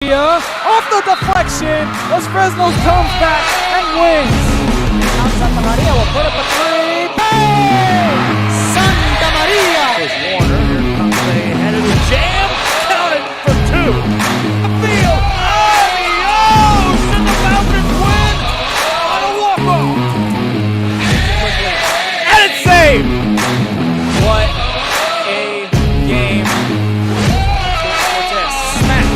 Garcia off the deflection. Los Fresnos comes back and wins. Now Santa Maria will put up a three. Bang! Santa Maria! There's Warner. Here comes the head of the jam. Counted for two. The field. Adios! And the Falcons win on a walk-off. And it's saved. What a game. Smacked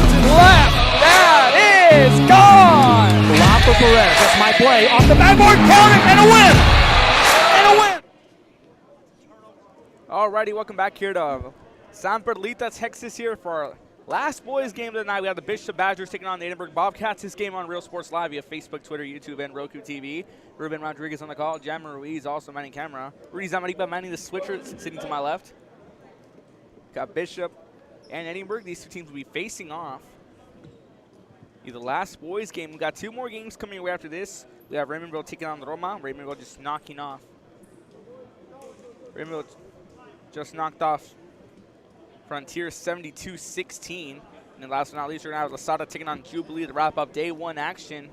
To the left. That is gone. Lob for Perez. That's my play. Off the backboard. Count it. And a win. And a win. Alrighty, welcome back here to San Perlita, Texas here for our last boys game of the night. We have the Bishop Badgers taking on the Edinburg Bobcats. This game on Real Sports Live via Facebook, Twitter, YouTube, and Roku TV. Ruben Rodriguez on the call. Jammer Ruiz also manning camera. Rudy Zamaripa manning the switcher, sitting to my left. Got Bishop and Edinburg. These two teams will be facing off. The last boys game. We got two more games coming away after this. We have Raymondville taking on Roma. Raymondville just knocking off. Raymondville just knocked off Frontier 72-16. And then last but not least, we're going to have Lasada taking on Jubilee to wrap up day one action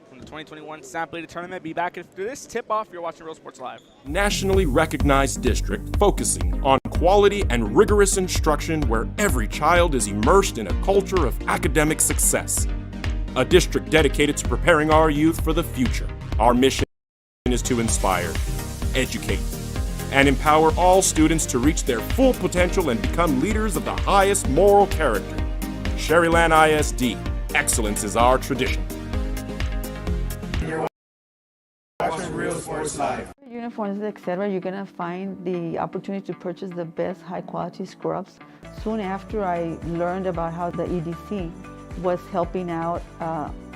from the 2021 San Perlita tournament. Be back after this tip-off. You're watching Real Sports Live. Nationally recognized district focusing on quality and rigorous instruction where every child is immersed in a culture of academic success. A district dedicated to preparing our youth for the future. Our mission is to inspire, educate, and empower all students to reach their full potential and become leaders of the highest moral character. Sherryland ISD, excellence is our tradition. Watching Real Sports Live. Uniforms, etc., you're gonna find the opportunity to purchase the best high-quality scrubs. Soon after I learned about how the EDC was helping out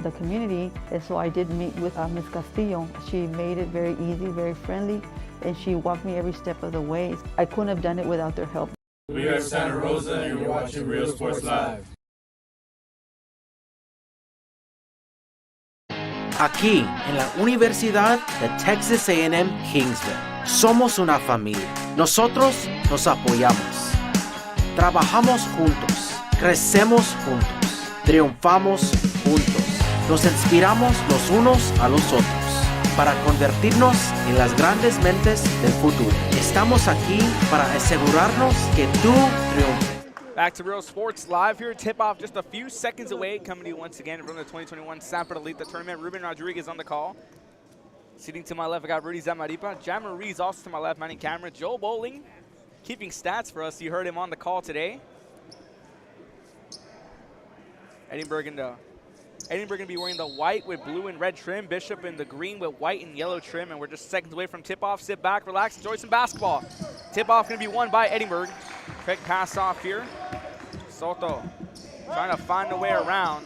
the community, and so I did meet with Ms. Castillo. She made it very easy, very friendly, and she walked me every step of the way. I couldn't have done it without their help. We are Santa Rosa and you're watching Real Sports Live. Aquí, en la Universidad de Texas A&M Kingsville, somos una familia. Nosotros nos apoyamos. Trabajamos juntos. Crecemos juntos. Triunfamos juntos. Nos inspiramos los unos a los otros para convertirnos en las grandes mentes del futuro. Estamos aquí para asegurarnos que tú triunfes. Back to Real Sports Live here. Tip-off just a few seconds away. Coming to you once again from the 2021 San Perlita tournament. Ruben Rodriguez on the call. Sitting to my left, I got Rudy Zamaripa. Jammer Rees also to my left, manning camera. Joe Bowling keeping stats for us. You heard him on the call today. Edinburg going to be wearing the white with blue and red trim. Bishop in the green with white and yellow trim. And we're just seconds away from tip-off. Sit back, relax, enjoy some basketball. Tip-off going to be won by Edinburg. Quick pass off here. Soto trying to find a way around.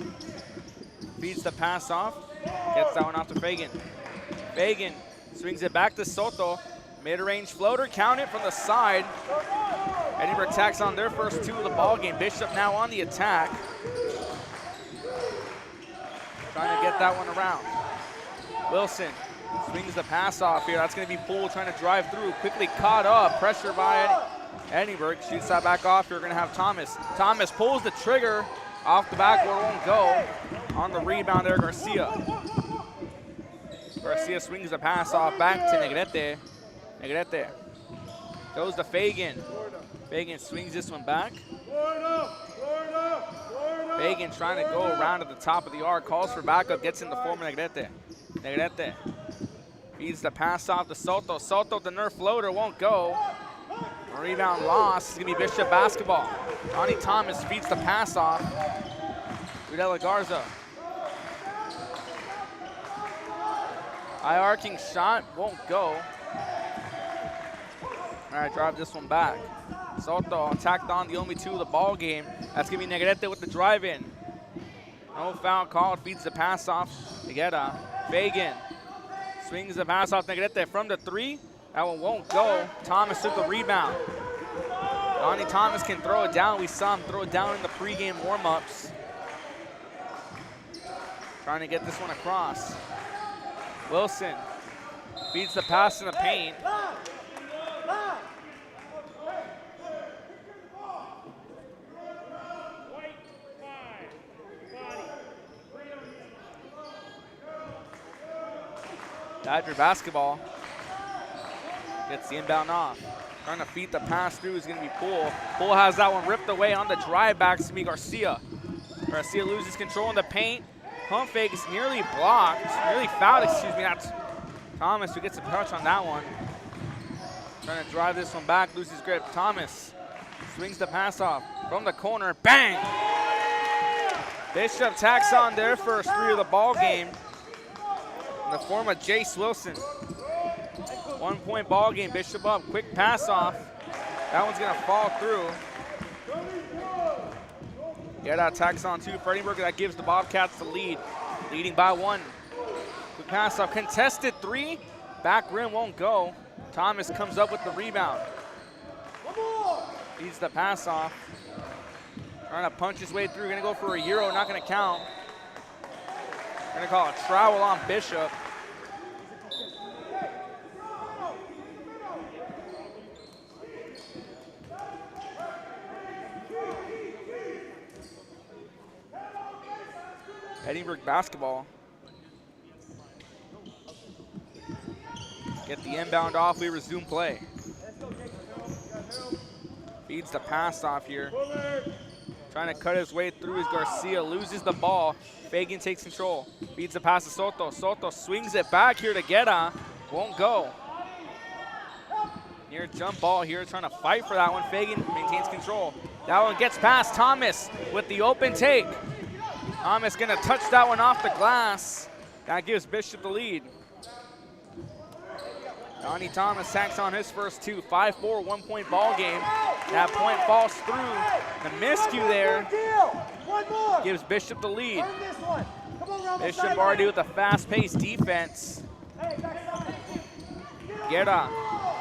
Feeds the pass off. Gets that one off to Fagan. Fagan swings it back to Soto. Mid-range floater, count it from the side. Edinburg tacks on their first two of the ball game. Bishop now on the attack. Trying to get that one around. Wilson swings the pass off here. That's going to be Poole trying to drive through. Quickly caught up. Pressure by Edinburg. Shoots that back off. You're going to have Thomas. Thomas pulls the trigger. Off the backboard, won't go. On the rebound there, Garcia. Garcia swings the pass off back to Negrete. Negrete goes to Fagan. Fagan swings this one back. Fagan trying to go around at the top of the arc, calls for backup, gets in the form of Negrete. Negrete feeds the pass off to Soto. Soto, the Nerf floater, won't go. A rebound loss. It's going to be Bishop basketball. Johnny Thomas feeds the pass off. Rudella Garza. High arcing shot, won't go. All right, drive this one back. Soto tacked on the only two of the ball game. That's going to be Negrete with the drive in. No foul called, feeds the pass off. Negrete. Fagan swings the pass off Negrete from the three. That one won't go. Thomas took the rebound. Donnie Thomas can throw it down. We saw him throw it down in the pregame warm-ups. Trying to get this one across. Wilson feeds the pass in the paint. Badger basketball. Gets the inbound off. Trying to feed the pass through is going to be Poole. Poole has that one ripped away on the drive back. It's going to be Garcia. Garcia loses control in the paint. Pump fake is nearly blocked. Nearly fouled, excuse me. That's Thomas who gets a touch on that one. Trying to drive this one back, loses grip. Thomas swings the pass off from the corner. Bang! Bishop tacks on their first 3 of the ball game in the form of Jace Wilson. 1 point ball game. Bishop up. Quick pass off. That one's going to fall through. That tacks on 2 for Edinburg. That gives the Bobcats the lead. Leading by 1. Quick pass off. Contested 3. Back rim won't go. Thomas comes up with the rebound. Feeds the pass off. Trying to punch his way through. Going to go for a Euro. Not going to count. Going to call a travel on Bishop. Edinburg basketball. Get the inbound off, we resume play. Feeds the pass off here. Trying to cut his way through is Garcia, loses the ball. Fagan takes control. Feeds the pass to Soto. Soto swings it back here to Guerra. Won't go. Near jump ball here, trying to fight for that one. Fagan maintains control. That one gets past Thomas with the open take. Thomas gonna touch that one off the glass. That gives Bishop the lead. Donnie Thomas tacks on his first 2. 5-4, 1 point ball game. That point falls through. The miscue there gives Bishop the lead. Bishop already with a fast-paced defense. Guerra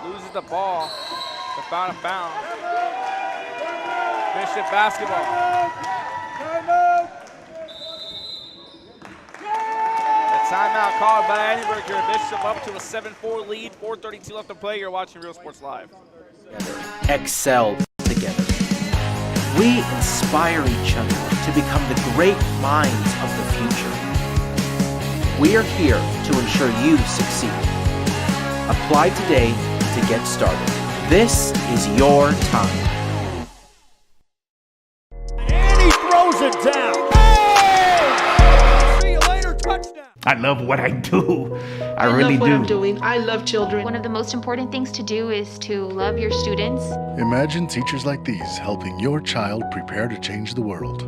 loses the ball. It's out of bounds. Bishop basketball. Timeout called by Edinburg here. Bishop up to a 7-4 lead. 4:32 left to play. You're watching Real Sports Live. Excel together. We inspire each other to become the great minds of the future. We are here to ensure you succeed. Apply today to get started. This is your time. And he throws it down. I love what I do. I really love what do. I'm doing. I love children. One of the most important things to do is to love your students. Imagine teachers like these helping your child prepare to change the world.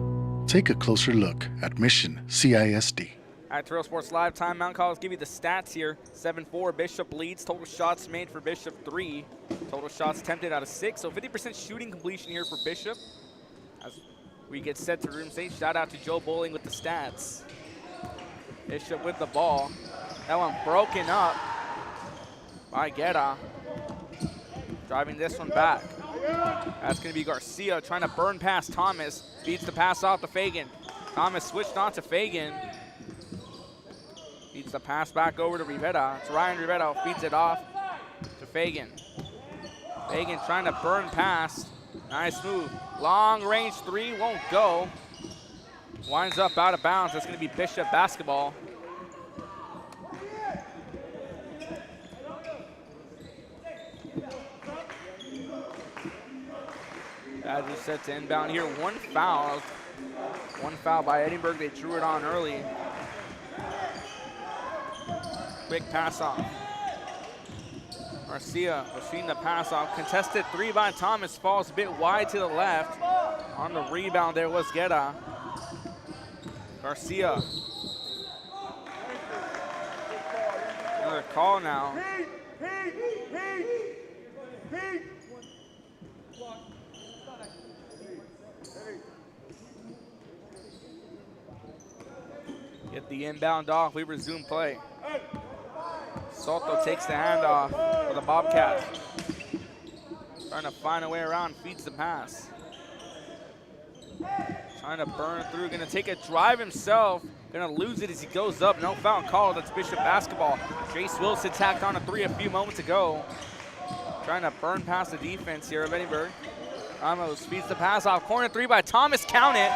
Take a closer look at Mission CISD. All right, Real Sports Live timeout calls. Give you the stats here. 7-4, Bishop leads. Total shots made for Bishop 3. Total shots attempted out of 6. So 50% shooting completion here for Bishop. As we get set to room stage, shout out to Joe Bowling with the stats. Bishop with the ball. That one broken up by Guerra. Driving this one back. That's going to be Garcia trying to burn past Thomas. Feeds the pass off to Fagan. Thomas switched on to Fagan. Feeds the pass back over to Rivera. It's Ryan Rivera feeds it off to Fagan. Fagan trying to burn past. Nice move. Long range 3 won't go. Winds up out of bounds. That's going to be Bishop basketball. Badgers set to inbound here. One foul by Edinburg. They drew it on early. Quick pass off. Garcia machine the pass off. Contested 3 by Thomas. Falls a bit wide to the left. On the rebound there was Guerra. Garcia. Another call now. Get the inbound off. We resume play. Soto takes the handoff for the Bobcats. Trying to find a way around, feeds the pass. Trying to burn through, gonna take a drive himself. Gonna lose it as he goes up. No foul called, that's Bishop basketball. Jace Wilson tacked on a 3 a few moments ago. Trying to burn past the defense here of Edinburg. Ramos feeds the pass off. Corner 3 by Thomas, count it.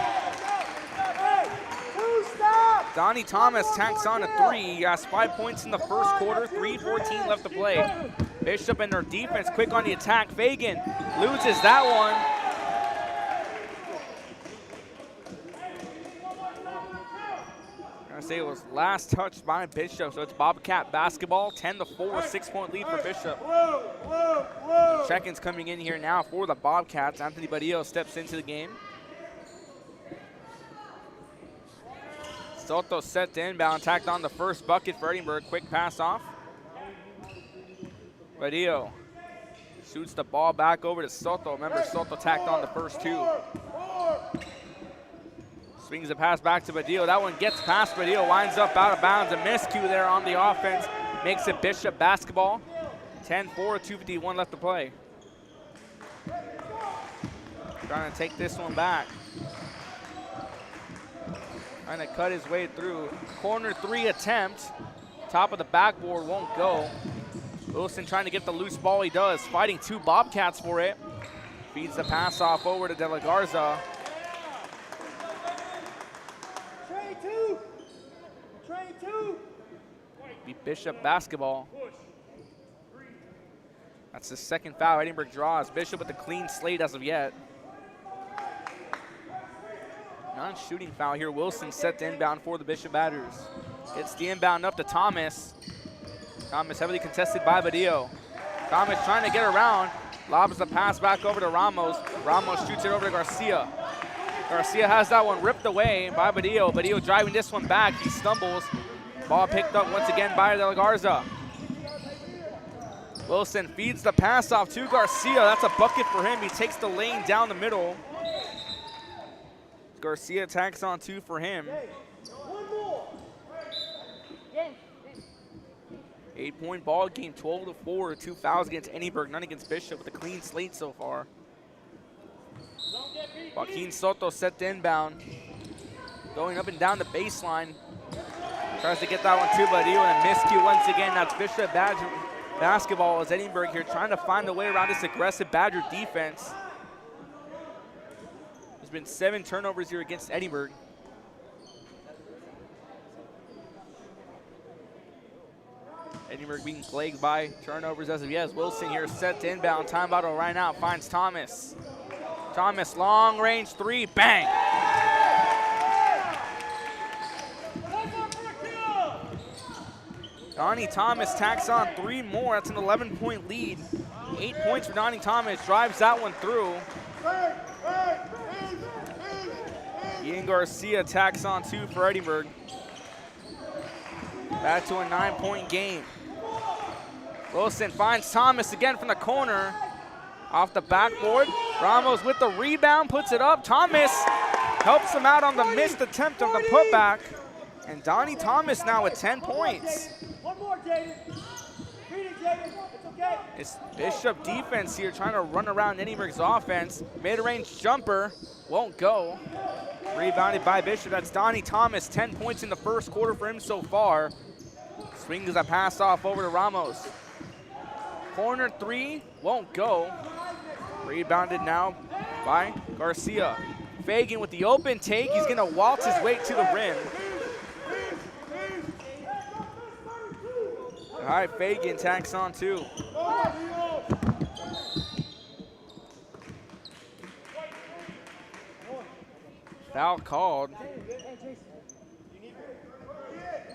Donnie Thomas tacks on a 3. He has 5 points in the first quarter, 3:14 left to play. Bishop and their defense quick on the attack. Fagan loses that one. I say it was last touched by Bishop, so it's Bobcat basketball, 10-4, 6-point lead for Bishop. Check-ins coming in here now for the Bobcats. Anthony Badillo steps into the game. Soto set to inbound, tacked on the first bucket for Edinburg. Quick pass off. Badillo shoots the ball back over to Soto. Remember, Soto tacked on the first 2. Swings the pass back to Badillo. That one gets past Badillo, winds up out of bounds. A miscue there on the offense makes it Bishop basketball. 10-4, 2:51 left to play. Trying to take this one back. Trying to cut his way through. Corner 3 attempt. Top of the backboard won't go. Wilson trying to get the loose ball. He does. Fighting 2 Bobcats for it. Feeds the pass off over to De La Garza. Be Bishop basketball. That's the second foul Edinburg draws. Bishop with a clean slate as of yet. Non-shooting foul here. Wilson set to inbound for the Bishop Batters. Gets the inbound up to Thomas. Thomas heavily contested by Badillo. Thomas trying to get around. Lobs the pass back over to Ramos. Ramos shoots it over to Garcia. Garcia has that one ripped away by Badillo. Badillo driving this one back. He stumbles. Ball picked up once again by De La Garza. Wilson feeds the pass off to Garcia. That's a bucket for him. He takes the lane down the middle. Garcia tacks on 2 for him. 8-point ball game, 12-4, 2 fouls against Edinburg, none against Bishop with a clean slate so far. Joaquin Soto set to inbound. Going up and down the baseline. Tries to get that one too, but Badillo and a miscue once again. That's Bishop Badger basketball as Edinburg here trying to find a way around this aggressive Badger defense. There's been 7 turnovers here against Edinburg. Edinburg being plagued by turnovers as of yet. Wilson here set to inbound. Timeout will run out. Finds Thomas. Thomas, long range 3. Bang! Donnie Thomas tacks on 3 more. That's an 11-point lead. 8 points for Donnie Thomas. Drives that one through. Ian Garcia tacks on 2 for Edinburg. Back to a 9-point game. Wilson finds Thomas again from the corner. Off the backboard. Ramos with the rebound, puts it up. Thomas helps him out on the missed attempt of the putback. And Donnie Thomas now with 10 points. One more, Jaden. Beat it, Jaden. It's okay. It's Bishop defense here trying to run around Edinburg's offense. Mid-range jumper won't go. Rebounded by Bishop. That's Donnie Thomas. 10 points in the first quarter for him so far. Swings a pass off over to Ramos. Corner 3 won't go. Rebounded now by Garcia. Fagan with the open take. He's going to waltz his way to the rim. All right, Fagan tacks on 2. Foul called.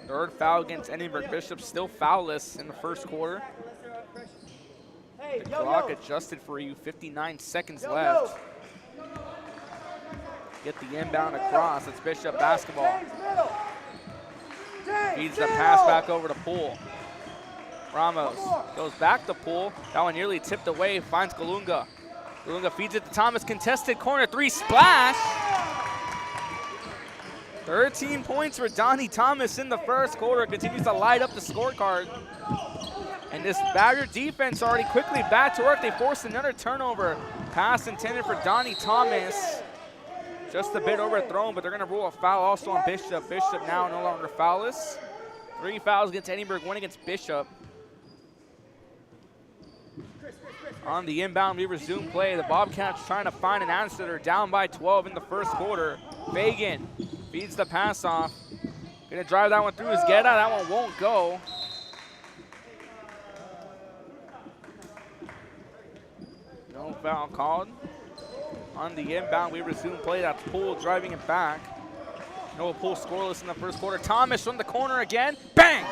Third foul against Edinburg. Bishop still foulless in the first quarter. The clock adjusted for you, 59 seconds left. Get the inbound across. It's Bishop basketball. Feeds the pass back over to Poole. Ramos goes back to Poole. That one nearly tipped away, finds Galunga. Galunga feeds it to Thomas, contested corner 3, splash! 13 points for Donnie Thomas in the first quarter, continues to light up the scorecard. And this Badger defense already quickly back to work. They forced another turnover. Pass intended for Donnie Thomas. Just a bit overthrown, but they're gonna rule a foul also on Bishop. Bishop now no longer foulless. 3 fouls against Edinburg, 1 against Bishop. On the inbound, we resume play. The Bobcats trying to find an answer. They're down by 12 in the first quarter. Fagan feeds the pass off. Gonna drive that one through his Guerra. That one won't go. No foul called. On the inbound, we resume play. That's Poole driving it back. Noah Poole scoreless in the first quarter. Thomas from the corner again. Bang!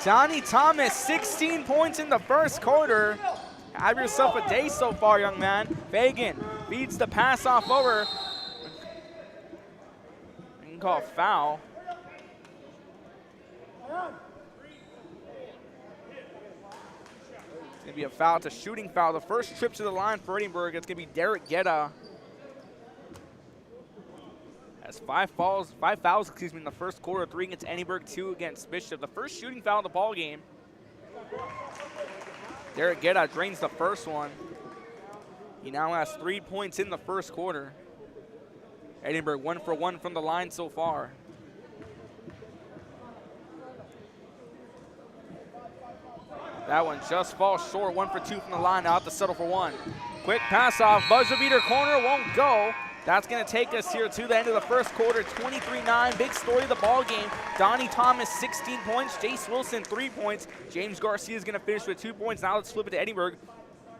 Johnny Thomas, 16 points in the first quarter. Have yourself a day so far, young man. Fagan feeds the pass off over. You can call a foul. It's going to be a foul. It's a shooting foul. The first trip to the line for Edinburg, it's going to be Derek Guerra. Has five fouls in the first quarter. 3 against Edinburg, 2 against Bishop. The first shooting foul of the ball game. Derek Guerra drains the first one. He now has 3 points in the first quarter. Edinburg 1 for 1 from the line so far. That one just falls short. 1 for 2 from the line. Now out to settle for 1. Quick pass off. Buzzer beater corner won't go. That's going to take us here to the end of the first quarter. 23-9. Big story of the ball game. Donnie Thomas 16 points. Jace Wilson 3 points. James Garcia is going to finish with 2 points. Now let's flip it to Edinburg.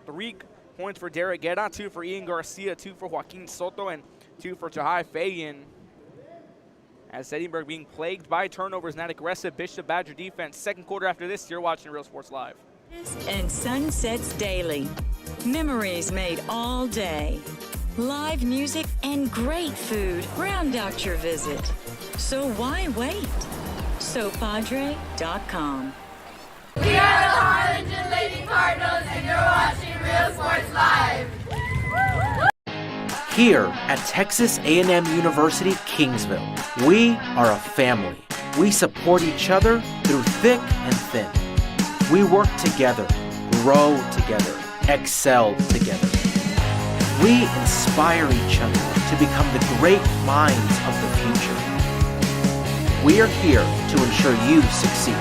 3 points for Derek Guerra, 2 for Ian Garcia, 2 for Joaquin Soto, and 2 for Jahai Fagan. As Edinburg being plagued by turnovers and that aggressive Bishop Badger defense. Second quarter after this, you're watching Real Sports Live. And sunsets daily. Memories made all day. Live music and great food round out your visit. So why wait? SoPadre.com. We are the Harlingen Lady Cardinals, and you're watching Real Sports Live. Here at Texas A&M University, Kingsville, we are a family. We support each other through thick and thin. We work together, grow together, excel together. We inspire each other to become the great minds of the future. We are here to ensure you succeed.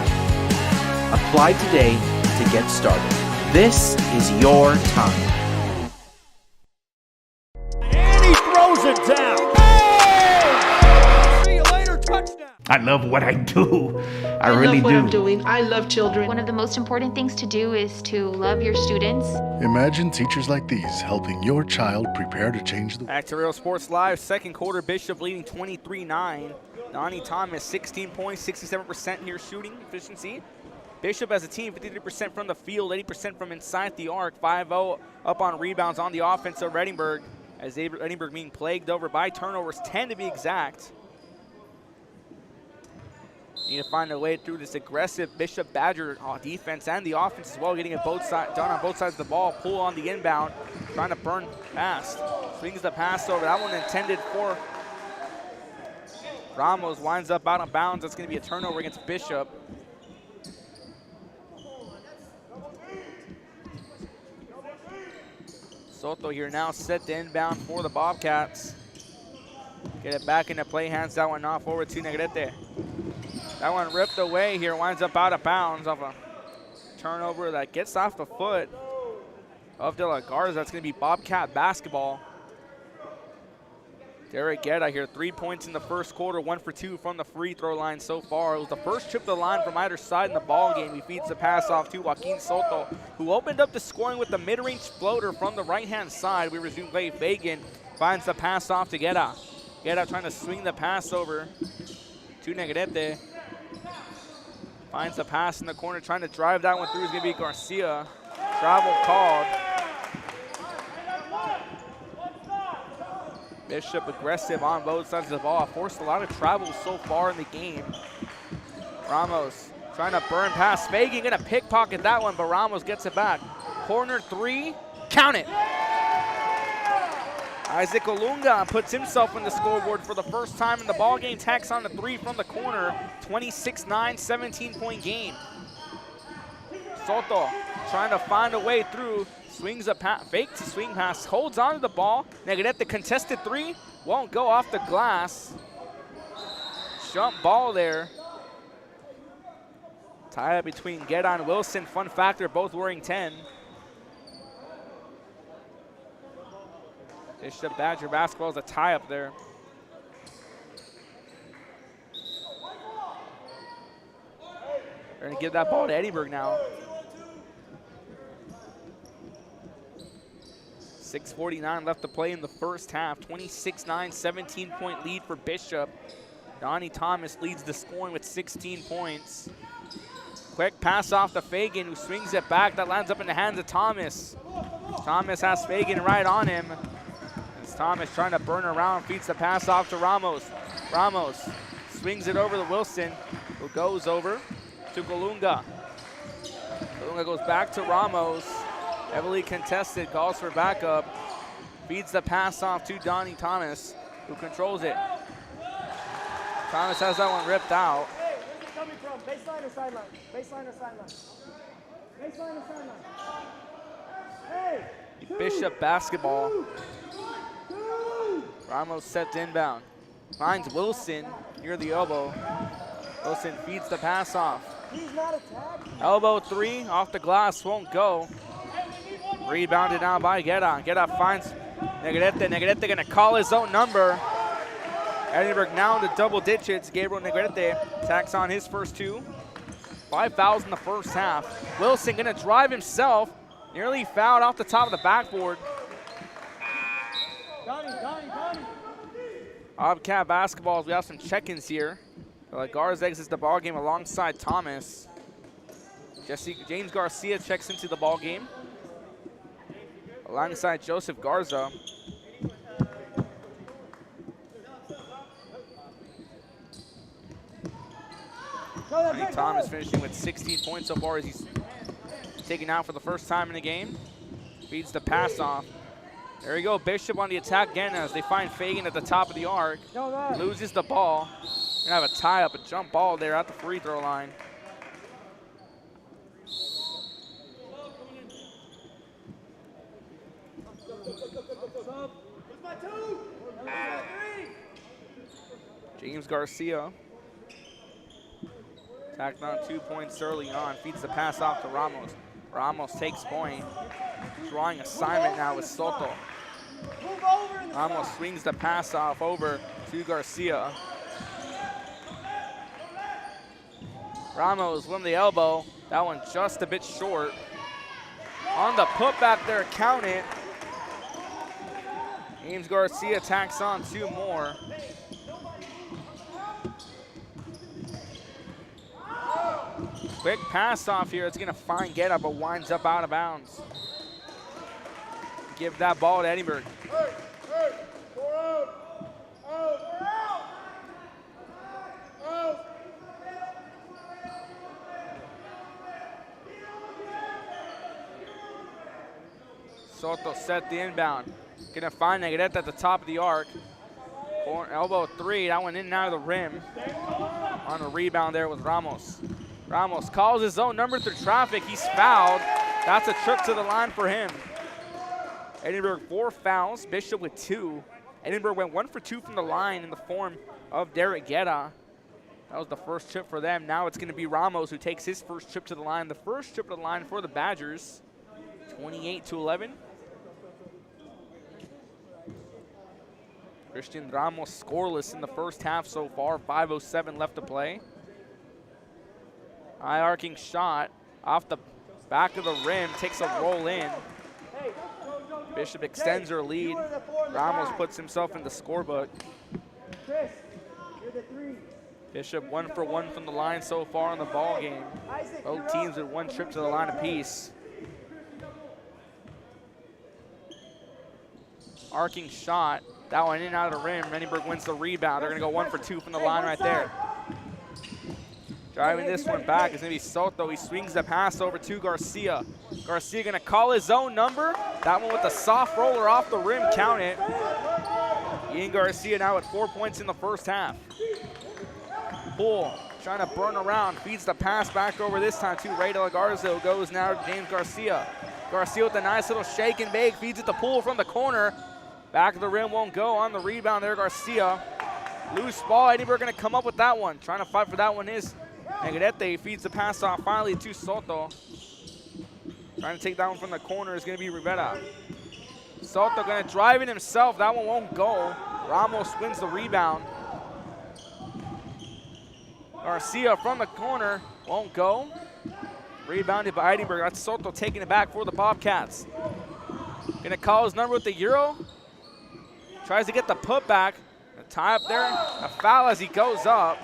Apply today to get started. This is your time. And he throws it down. Hey! See you later, touchdown. I love what I do. I really love what do. I'm doing. I love children. One of the most important things to do is to love your students. Imagine teachers like these helping your child prepare to change the world. Back to Real Sports Live. Second quarter, Bishop leading 23-9. Donnie Thomas, 16 points, 67% here shooting efficiency. Bishop as a team, 53% from the field, 80% from inside the arc, 5-0 up on rebounds on the offense of Edinburg, as Edinburg being plagued over by turnovers, 10 to be exact. Need to find a way through this aggressive Bishop Badger defense and the offense as well, getting it done on both sides of the ball. Pull on the inbound, trying to burn fast. Swings the pass over. That one intended for Ramos, winds up out of bounds. That's going to be a turnover against Bishop. Soto here now set to inbound for the Bobcats. Get it back into play, hands that one off over to Negrete. That one ripped away here, winds up out of bounds off a turnover that gets off the foot of De La Garza. That's going to be Bobcat basketball. Derek Guerra here, 3 points in the first quarter, 1 for 2 from the free throw line so far. It was the first trip to the line from either side in the ball game. He feeds the pass off to Joaquin Soto, who opened up the scoring with the mid-range floater from the right-hand side. We resume play. Fagan finds the pass off to Guerra. Guerra trying to swing the pass over to Negrete. Finds the pass in the corner, trying to drive that one through. Is going to be Garcia. Travel called. Bishop aggressive on both sides of the ball. Forced a lot of travel so far in the game. Ramos trying to burn past Fagan. Going to pickpocket that one, but Ramos gets it back. Corner 3. Count it. Isaac Olunga puts himself in the scoreboard for the first time in the ball game. Tacks on the 3 from the corner. 26-9, 17-point game. Soto trying to find a way through. Swings a fake to swing pass. Holds on to the ball. Negrete contested 3. Won't go off the glass. Jump ball there. Tie up between Guerra and Wilson. Fun factor, both wearing 10. Bishop Badger basketball is a tie-up there. They're going to give that ball to Edinburg now. 6:49 left to play in the first half. 26-9, 17-point lead for Bishop. Donnie Thomas leads the scoring with 16 points. Quick pass off to Fagan, who swings it back. That lands up in the hands of Thomas. Thomas has Fagan right on him. As Thomas trying to burn around, feeds the pass off to Ramos. Ramos swings it over to Wilson, who goes over to Golunga. Golunga goes back to Ramos. Heavily contested, calls for backup. Feeds the pass off to Donnie Thomas, who controls it. Thomas has that one ripped out. Hey, where's it coming from? Baseline or sideline? Baseline or sideline? Baseline or sideline? Hey! Bishop basketball. Ramos set to inbound. Finds Wilson near the elbow. Wilson feeds the pass off. He's not attacked. Elbow three off the glass, won't go. Rebounded now by Guerra. Guerra finds Negrete. Negrete gonna call his own number. Edinburg now in the double digits. Gabriel Negrete tacks on his first two. 5 fouls in the first half. Wilson gonna drive himself. Nearly fouled off the top of the backboard. Donnie. Bobcat basketballs, we have some check-ins here. Garza exits the ball game alongside Thomas. James Garcia checks into the ball game alongside Joseph Garza. Donnie Thomas finishing with 16 points so far as he's taken out for the first time in the game. Feeds the pass off. There we go, Bishop on the attack again as they find Fagan at the top of the arc. Loses the ball. Gonna have a tie-up, a jump ball there at the free throw line. James Garcia tacked on 2 points early on, feeds the pass off to Ramos. Ramos takes point. Drawing assignment now with Soto. Ramos swings the pass off over to Garcia. Ramos from the elbow. That one just a bit short. On the putback there, count it. James Garcia tacks on 2 more. Quick pass off here. It's going to find Guerra, but winds up out of bounds. Give that ball to Edinburg. Soto set the inbound. Gonna find Negrete at the top of the arc. Elbow three, that one in and out of the rim. On the rebound there was Ramos. Ramos calls his own number through traffic. He's fouled. That's a trip to the line for him. Edinburg 4 fouls, Bishop with 2. Edinburg went 1 for 2 from the line in the form of Derek Guerra. That was the first trip for them. Now it's going to be Ramos who takes his first trip to the line. The first trip to the line for the Badgers. 28-11. Christian Ramos scoreless in the first half so far. 5:07 left to play. High arcing shot off the back of the rim. Takes a roll in. Bishop extends her lead. Ramos puts himself in the scorebook. Bishop 1 for 1 from the line so far in the ball game. Both teams with 1 trip to the line apiece. Arcing shot. That one in and out of the rim. Edinburg wins the rebound. They're going to go 1 for 2 from the line right there. Driving this one back is going to be Soto. He swings the pass over to Garcia. Garcia going to call his own number. That one with a soft roller off the rim. Count it. Ian Garcia now with 4 points in the first half. Bull trying to burn around. Feeds the pass back over this time to Ray De La Garza, who goes now to James Garcia. Garcia with a nice little shake and bake. Feeds it to Poole from the corner. Back of the rim won't go. On the rebound there, Garcia. Loose ball. Edinburg going to come up with that one. Trying to fight for that one is Negrete. Feeds the pass off finally to Soto. Trying to take that one from the corner is going to be Rivera. Soto going to drive it himself. That one won't go. Ramos wins the rebound. Garcia from the corner, won't go. Rebounded by Edinburg. That's Soto taking it back for the Bobcats. Gonna call his number with the Euro. Tries to get the putback. A tie up there, a foul as he goes up.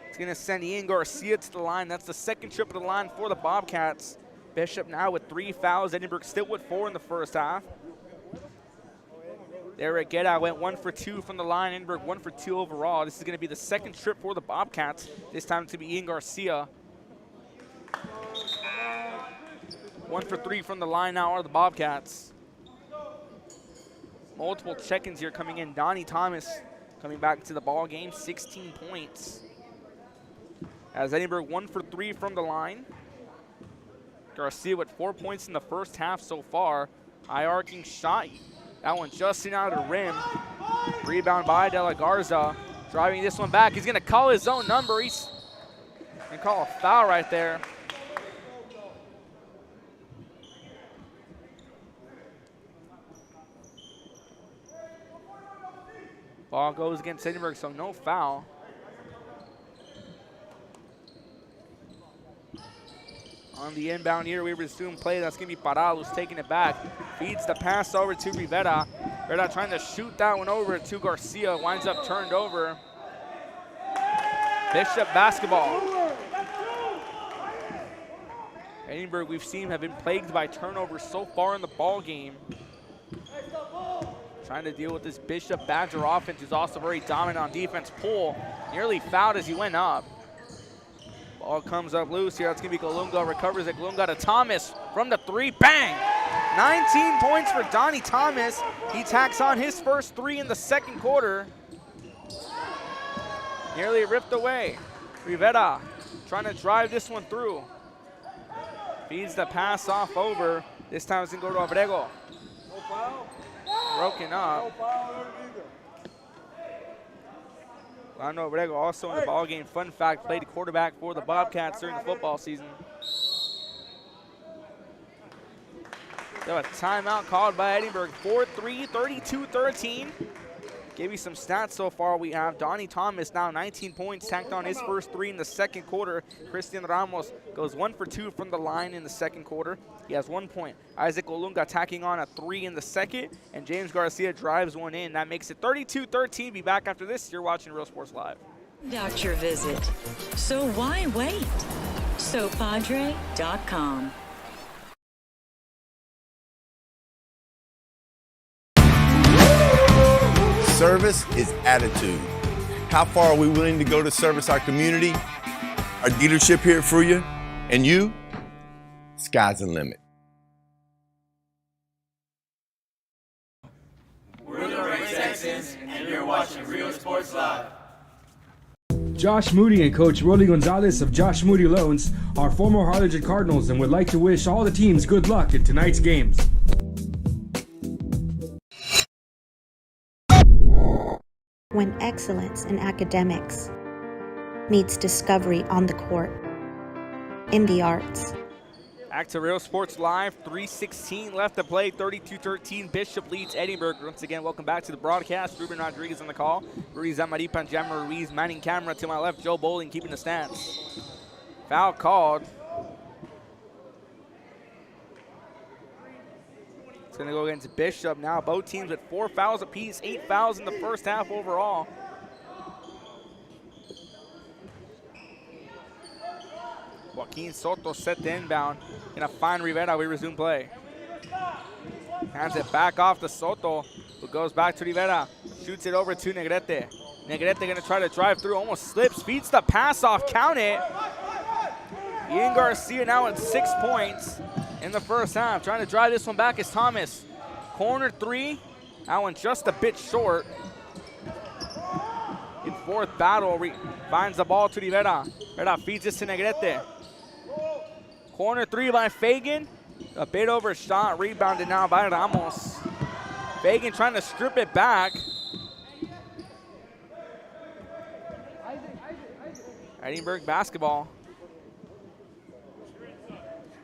It's gonna send Ian Garcia to the line. That's the second trip of the line for the Bobcats. Bishop now with 3 fouls. Edinburg still with 4 in the first half. Derek Guetta went 1 for 2 from the line. Edinburg 1 for 2 overall. This is going to be the second trip for the Bobcats. This time it's going to be Ian Garcia. 1 for 3 from the line now are the Bobcats. Multiple check-ins here coming in. Donnie Thomas coming back to the ball game, 16 points. As Edinburgh 1 for 3 from the line. Garcia with 4 points in the first half so far. High arcing shot. That one just seen out of the rim. Rebound by De La Garza. Driving this one back. He's going to call his own number. He's going to call a foul right there. Ball goes against Edinburgh, so no foul. On the inbound here, we resume play. That's going to be Parral who's taking it back. Feeds the pass over to Rivera. Rivera trying to shoot that one over to Garcia. Winds up turned over. Bishop basketball. Edinburgh, we've seen, have been plagued by turnovers so far in the ball game. Trying to deal with this Bishop Badger offense, who's also very dominant on defense. Poole nearly fouled as he went up. Ball comes up loose here. That's going to be Golunga. Recovers it. Golunga to Thomas from the 3. Bang! 19 points for Donnie Thomas. He tacks on his first 3 in the second quarter. Nearly ripped away. Rivera trying to drive this one through. Feeds the pass off over. This time it's going to go to Abrego. Broken up. Lando Abrego also in the ball game. Fun fact, played quarterback for the Bobcats during the football season. They have a timeout called by Edinburgh. 4-3, 32-13. Give you some stats so far. We have Donnie Thomas now 19 points, tacked on his first 3 in the second quarter. Christian Ramos goes 1 for 2 from the line in the second quarter. He has 1 point. Isaac Olunga tacking on a 3 in the second, and James Garcia drives one in. That makes it 32-13. Be back after this. You're watching Real Sports Live. Doctor visit. So why wait? SoPadre.com. Service is attitude. How far are we willing to go to service our community, our dealership here for you, and you? Sky's the limit. We're the Red Texans, and you're watching Real Sports Live. Josh Moody and Coach Rolly Gonzalez of Josh Moody Loans are former Harlingen Cardinals and would like to wish all the teams good luck in tonight's games. When excellence in academics meets discovery on the court, in the arts. Back to Real Sports Live, 3:16 left to play, 32-13. Bishop leads Edinburgh. Once again, welcome back to the broadcast. Ruben Rodriguez on the call. Ruiz Amaripan, Jammer Ruiz, manning camera to my left. Joe Bowling keeping the stance. Foul called. It's going to go against Bishop now. Both teams with 4 fouls apiece, 8 fouls in the first half overall. Joaquin Soto set the inbound. Gonna find Rivera. We resume play. Hands it back off to Soto, who goes back to Rivera. Shoots it over to Negrete. Negrete gonna try to drive through, almost slips, feeds the pass off, count it. Ian Garcia now at 6 points in the first half. Trying to drive this one back is Thomas. Corner 3, that one just a bit short. In fourth battle, finds the ball to Rivera. Rivera feeds this to Negrete. Corner 3 by Fagan. A bit overshot, rebounded now by Ramos. Fagan trying to strip it back. Edinburgh basketball.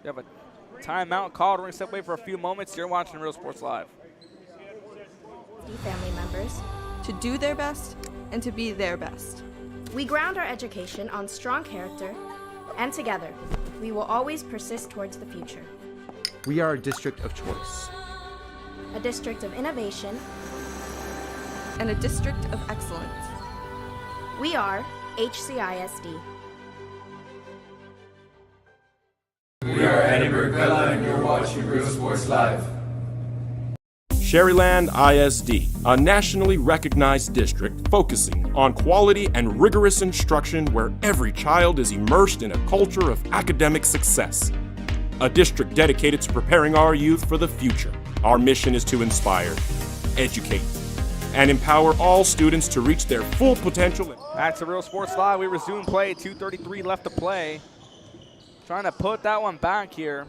We have a timeout called. We're going to step away for a few moments. You're watching Real Sports Live. family members to do their best and to be their best. We ground our education on strong character, and together, we will always persist towards the future. We are a district of choice, A district of innovation, and a district of excellence. We are HCISD. We are Edinburg, and you're watching Real Sports Live. Sherryland ISD, a nationally recognized district focusing on quality and rigorous instruction where every child is immersed in a culture of academic success. A district dedicated to preparing our youth for the future. Our mission is to inspire, educate, and empower all students to reach their full potential. Back to Real Sports Live, we resume play, 2:33 left to play. Trying to put that one back here.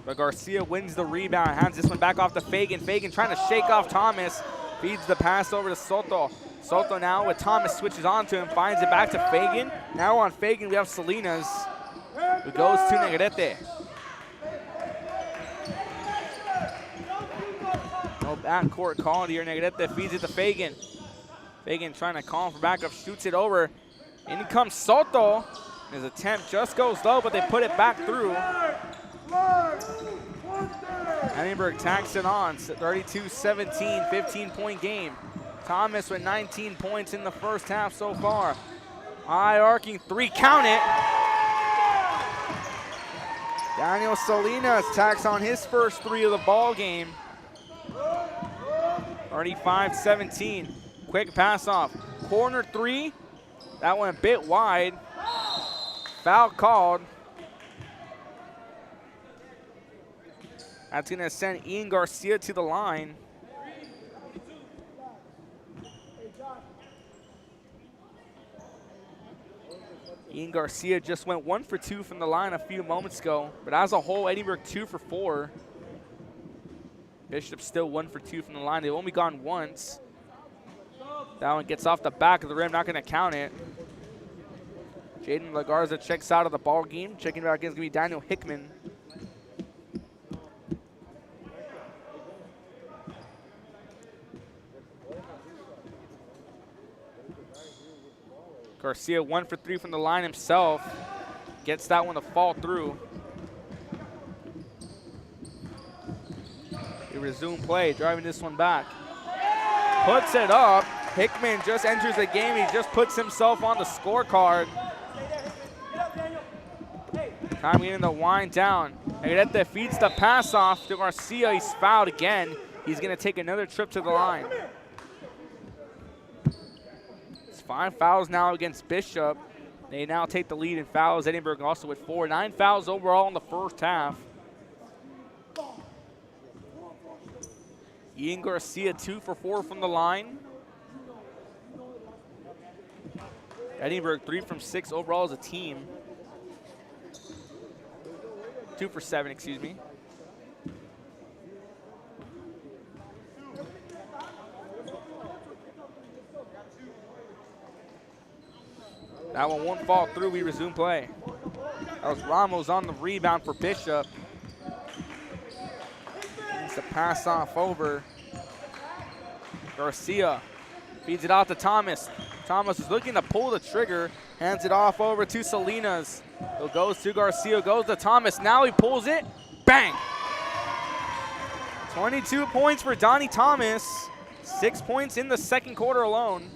But Garcia wins the rebound, hands this one back off to Fagan. Fagan trying to shake off Thomas, feeds the pass over to Soto. Soto now with Thomas switches on to him, finds it back to Fagan. Now on Fagan we have Salinas, who goes to Negrete. No backcourt called here. Negrete feeds it to Fagan. Fagan trying to call him for backup, shoots it over. In comes Soto. His attempt just goes low, but they put it back through. Edinburg tacks it on, 32-17, 15-point game. Thomas with 19 points in the first half so far. High arcing three, count it. Daniel Salinas tacks on his first three of the ball game. 35-17, quick pass off. Corner three, that went a bit wide. Foul called. That's gonna send Ian Garcia to the line. Ian Garcia just went 1 for 2 from the line a few moments ago, but as a whole, Edinburg 2 for 4. Bishop still 1 for 2 from the line. They've only gone once. That one gets off the back of the rim, not gonna count it. Jaden Lagarza checks out of the ball game. Checking back in is gonna be Daniel Hickman. Garcia 1 for 3 from the line himself. Gets that one to fall through. We resume play, driving this one back. Puts it up. Hickman just enters the game. He just puts himself on the scorecard. Time getting the wind down. Negrete feeds the pass off to Garcia. He's fouled again. He's going to take another trip to the line. It's 5 fouls now against Bishop. They now take the lead in fouls. Edinburg also with 4. 9 fouls overall in the first half. Ian Garcia 2 for 4 from the line. Edinburg 3 from 6 overall as a team. 2 for 7, excuse me. That one won't fall through. We resume play. That was Ramos on the rebound for Bishop. Needs to pass off over. Garcia feeds it out to Thomas. Thomas is looking to pull the trigger. Hands it off over to Salinas. It goes to Garcia, goes to Thomas. Now he pulls it. Bang! 22 points for Donnie Thomas. 6 points in the second quarter alone.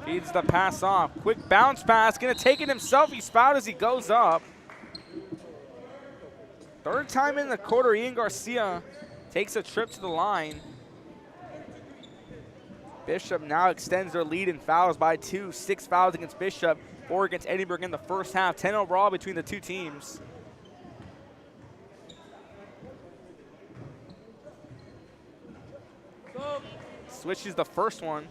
Feeds the pass off. Quick bounce pass. Gonna take it himself. He's fouled as he goes up. Third time in the quarter, Ian Garcia takes a trip to the line. Bishop now extends their lead in fouls by 2. 6 fouls against Bishop, 4 against Edinburg in the first half. 10 overall between the two teams. Switches the first one.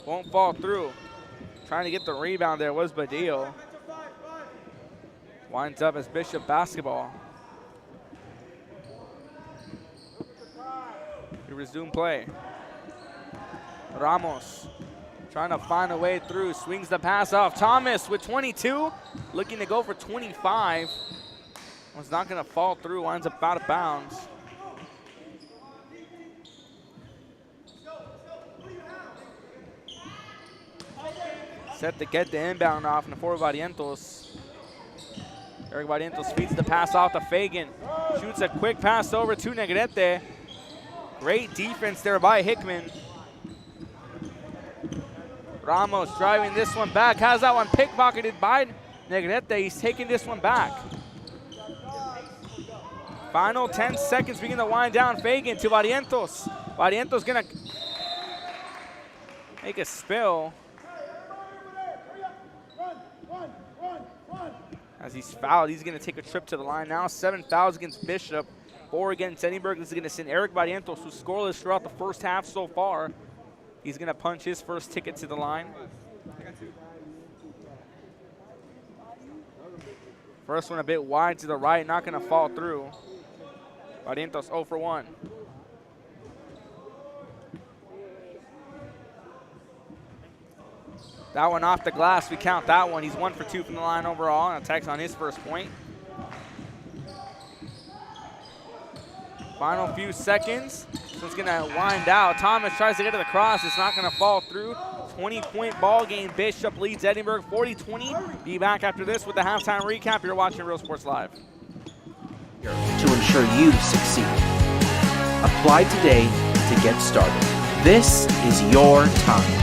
Won't fall through. Trying to get the rebound there was Badillo. Winds up as Bishop basketball. resume play. Ramos trying to find a way through, swings the pass off. Thomas with 22, looking to go for 25. Was not going to fall through, winds up out of bounds. Set to get the inbound off, and the forward Barrientos. Eric Barrientos feeds the pass off to Fagan. Shoots a quick pass over to Negrete. Great defense there by Hickman. Ramos driving this one back. Has that one pickpocketed by Negrete. He's taking this one back. Final 10 seconds, begin to wind down. Fagan to Barrientos. Barrientos gonna make a spill. As he's fouled, he's gonna take a trip to the line now. 7 fouls against Bishop, 4 against Edinburg. This is gonna send Eric Barrientos, who's scoreless throughout the first half so far. He's gonna punch his first ticket to the line. First one a bit wide to the right, not gonna fall through. Barrientos 0 for 1. That one off the glass, we count that one. He's 1 for 2 from the line overall, and attacks on his first point. Final few seconds, so it's gonna wind out. Thomas tries to get to the cross, it's not gonna fall through. 20-point ball game, Bishop leads Edinburg 40-20. Be back after this with the halftime recap. You're watching Real Sports Live. To ensure you succeed. Apply today to get started. This is your time.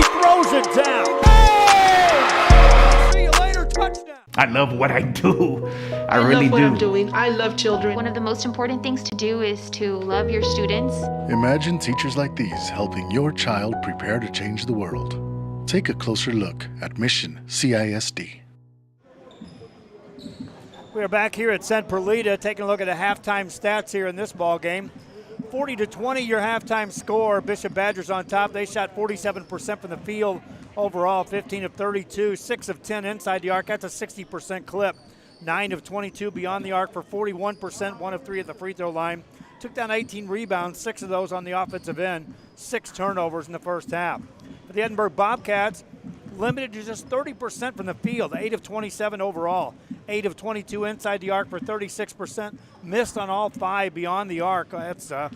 Throws it down. Hey! See you later, touchdown. I love what I do. I really love what do. I'm doing. I love children. One of the most important things to do is to love your students. Imagine teachers like these helping your child prepare to change the world. Take a closer look at Mission CISD. We are back here at St. Perlita taking a look at the halftime stats here in this ball game. 40-20 your halftime score. Bishop Badgers on top. They shot 47% from the field overall, 15 of 32, 6 of 10 inside the arc. That's a 60% clip. 9 of 22 beyond the arc for 41%, 1 of 3 at the free throw line. Took down 18 rebounds, 6 of those on the offensive end, 6 turnovers in the first half. For the Edinburg Bobcats, limited to just 30% from the field, 8 of 27 overall, 8 of 22 inside the arc for 36%, missed on all 5 beyond the arc. That's a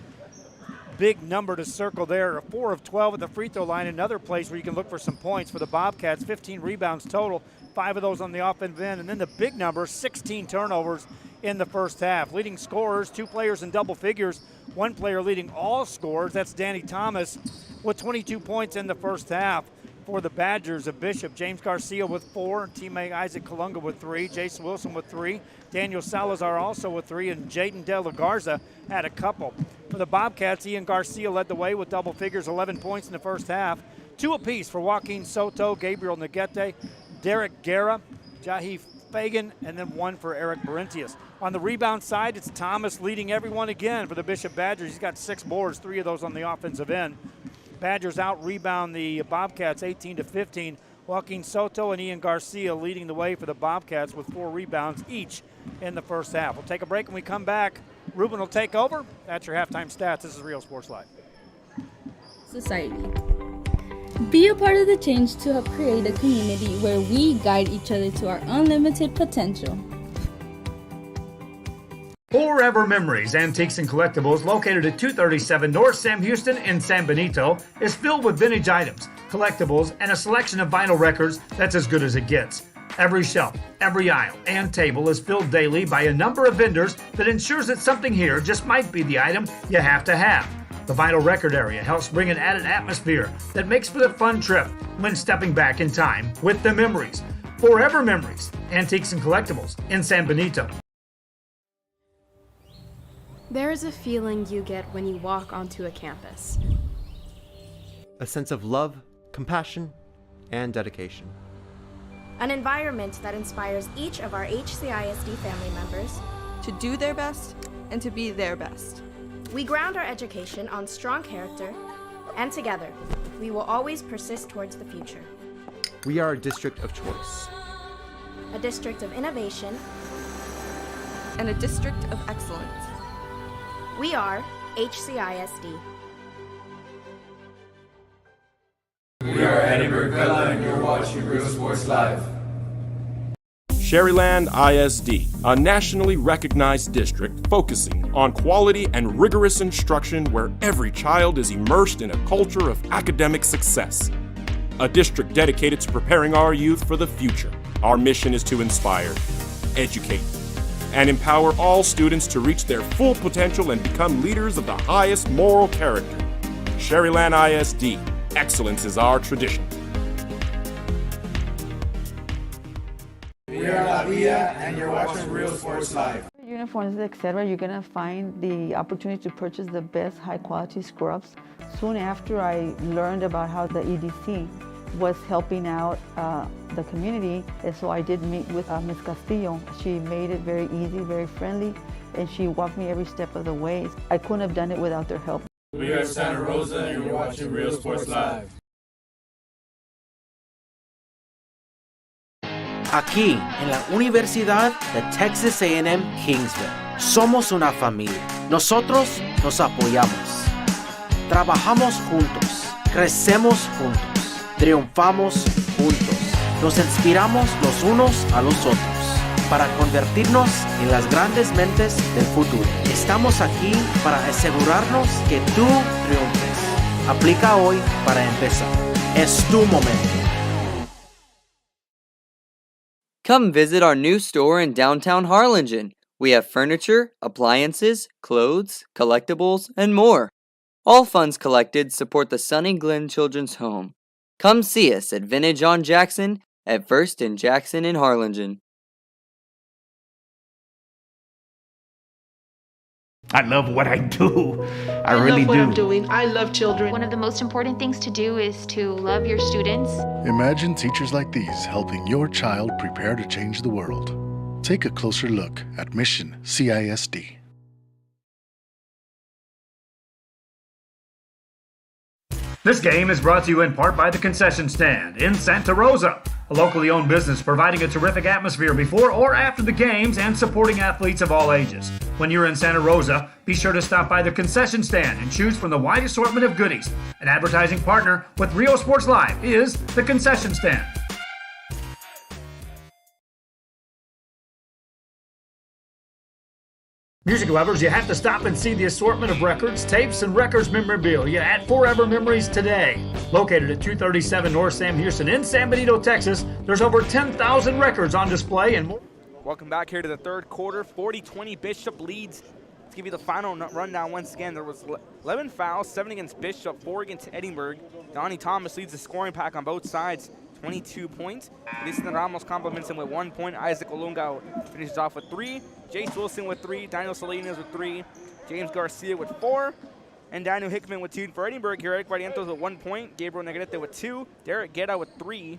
big number to circle there. 4 of 12 at the free throw line, another place where you can look for some points for the Bobcats. 15 rebounds total, 5 of those on the offensive end, and then the big number, 16 turnovers in the first half. Leading scorers, 2 players in double figures, 1 player leading all scorers. That's Danny Thomas with 22 points in the first half. For the Badgers of Bishop, James Garcia with 4, teammate Isaac Kalunga with 3, Jason Wilson with 3, Daniel Salazar also with 3, and Jaden De La Garza had a couple. For the Bobcats, Ian Garcia led the way with double figures, 11 points in the first half. 2 apiece for Joaquin Soto, Gabriel Negrete, Derek Guerra, Jahi Fagan, and then 1 for Eric Barrientos. On the rebound side, it's Thomas leading everyone again for the Bishop Badgers. He's got 6 boards, 3 of those on the offensive end. Badgers out-rebound the Bobcats 18-15. Joaquin Soto and Ian Garcia leading the way for the Bobcats with 4 rebounds each in the first half. We'll take a break. When we come back, Ruben will take over. That's your halftime stats. This is Real Sports Live. Society. Be a part of the change to help create a community where we guide each other to our unlimited potential. Forever Memories Antiques and Collectibles, located at 237 North Sam Houston in San Benito, is filled with vintage items, collectibles, and a selection of vinyl records that's as good as it gets. Every shelf, every aisle, and table is filled daily by a number of vendors that ensures that something here just might be the item you have to have. The vinyl record area helps bring an added atmosphere that makes for the fun trip when stepping back in time with the memories. Forever Memories Antiques and Collectibles in San Benito. There is a feeling you get when you walk onto a campus. A sense of love, compassion, and dedication. An environment that inspires each of our HCISD family members to do their best and to be their best. We ground our education on strong character, and together, we will always persist towards the future. We are a district of choice. A district of innovation and a district of excellence. We are HCISD. We are Edinburg Villa and you're watching Real Sports Live. Sherryland ISD, a nationally recognized district focusing on quality and rigorous instruction where every child is immersed in a culture of academic success. A district dedicated to preparing our youth for the future. Our mission is to inspire, educate, and empower all students to reach their full potential and become leaders of the highest moral character. Sherryland ISD, excellence is our tradition. We are La Villa and you're watching Real Sports Live. Uniforms, etc., you're going to find the opportunity to purchase the best high-quality scrubs. Soon after I learned about how the EDC was helping out the community, and so I did meet with Ms. Castillo. She made it very easy, very friendly, and she walked me every step of the way. I couldn't have done it without their help. We are Santa Rosa and you're watching Real Sports Live. Aquí, en la Universidad de Texas A&M Kingsville, somos una familia. Nosotros nos apoyamos. Trabajamos juntos. Crecemos juntos. Triunfamos juntos. Nos inspiramos los unos a los otros para convertirnos en las grandes mentes del futuro. Estamos aquí para asegurarnos que tú triunfes. Aplica hoy para empezar. Es tu momento. Come visit our new store in downtown Harlingen. We have furniture, appliances, clothes, collectibles, and more. All funds collected support the Sunny Glen Children's Home. Come see us at Vintage on Jackson at First and Jackson in Harlingen. I love what I do. I really love what do. I'm doing. I love children. One of the most important things to do is to love your students. Imagine teachers like these helping your child prepare to change the world. Take a closer look at Mission CISD. This game is brought to you in part by the Concession Stand in Santa Rosa, a locally owned business providing a terrific atmosphere before or after the games and supporting athletes of all ages. When you're in Santa Rosa, be sure to stop by the Concession Stand and choose from the wide assortment of goodies. An advertising partner with Real Sports Live is the Concession Stand. Music lovers, you have to stop and see the assortment of records, tapes, and records memorabilia at Forever Memories today. Located at 237 North Sam Houston in San Benito, Texas, there's over 10,000 records on display and more. Welcome back here to the third quarter. 40-20 Bishop leads. Let's give you the final rundown once again. There was 11 fouls, 7 against Bishop, 4 against Edinburg. Donnie Thomas leads the scoring pack on both sides, 22 points. Listen Ramos compliments him with 1 point. Isaac Olunga finishes off with 3. Jace Wilson with 3. Daniel Salinas with 3. James Garcia with 4. And Daniel Hickman with 2 for Edinburg. Here, Eric Barrientos with 1 point. Gabriel Negrete with 2. Derek Guerra with 3.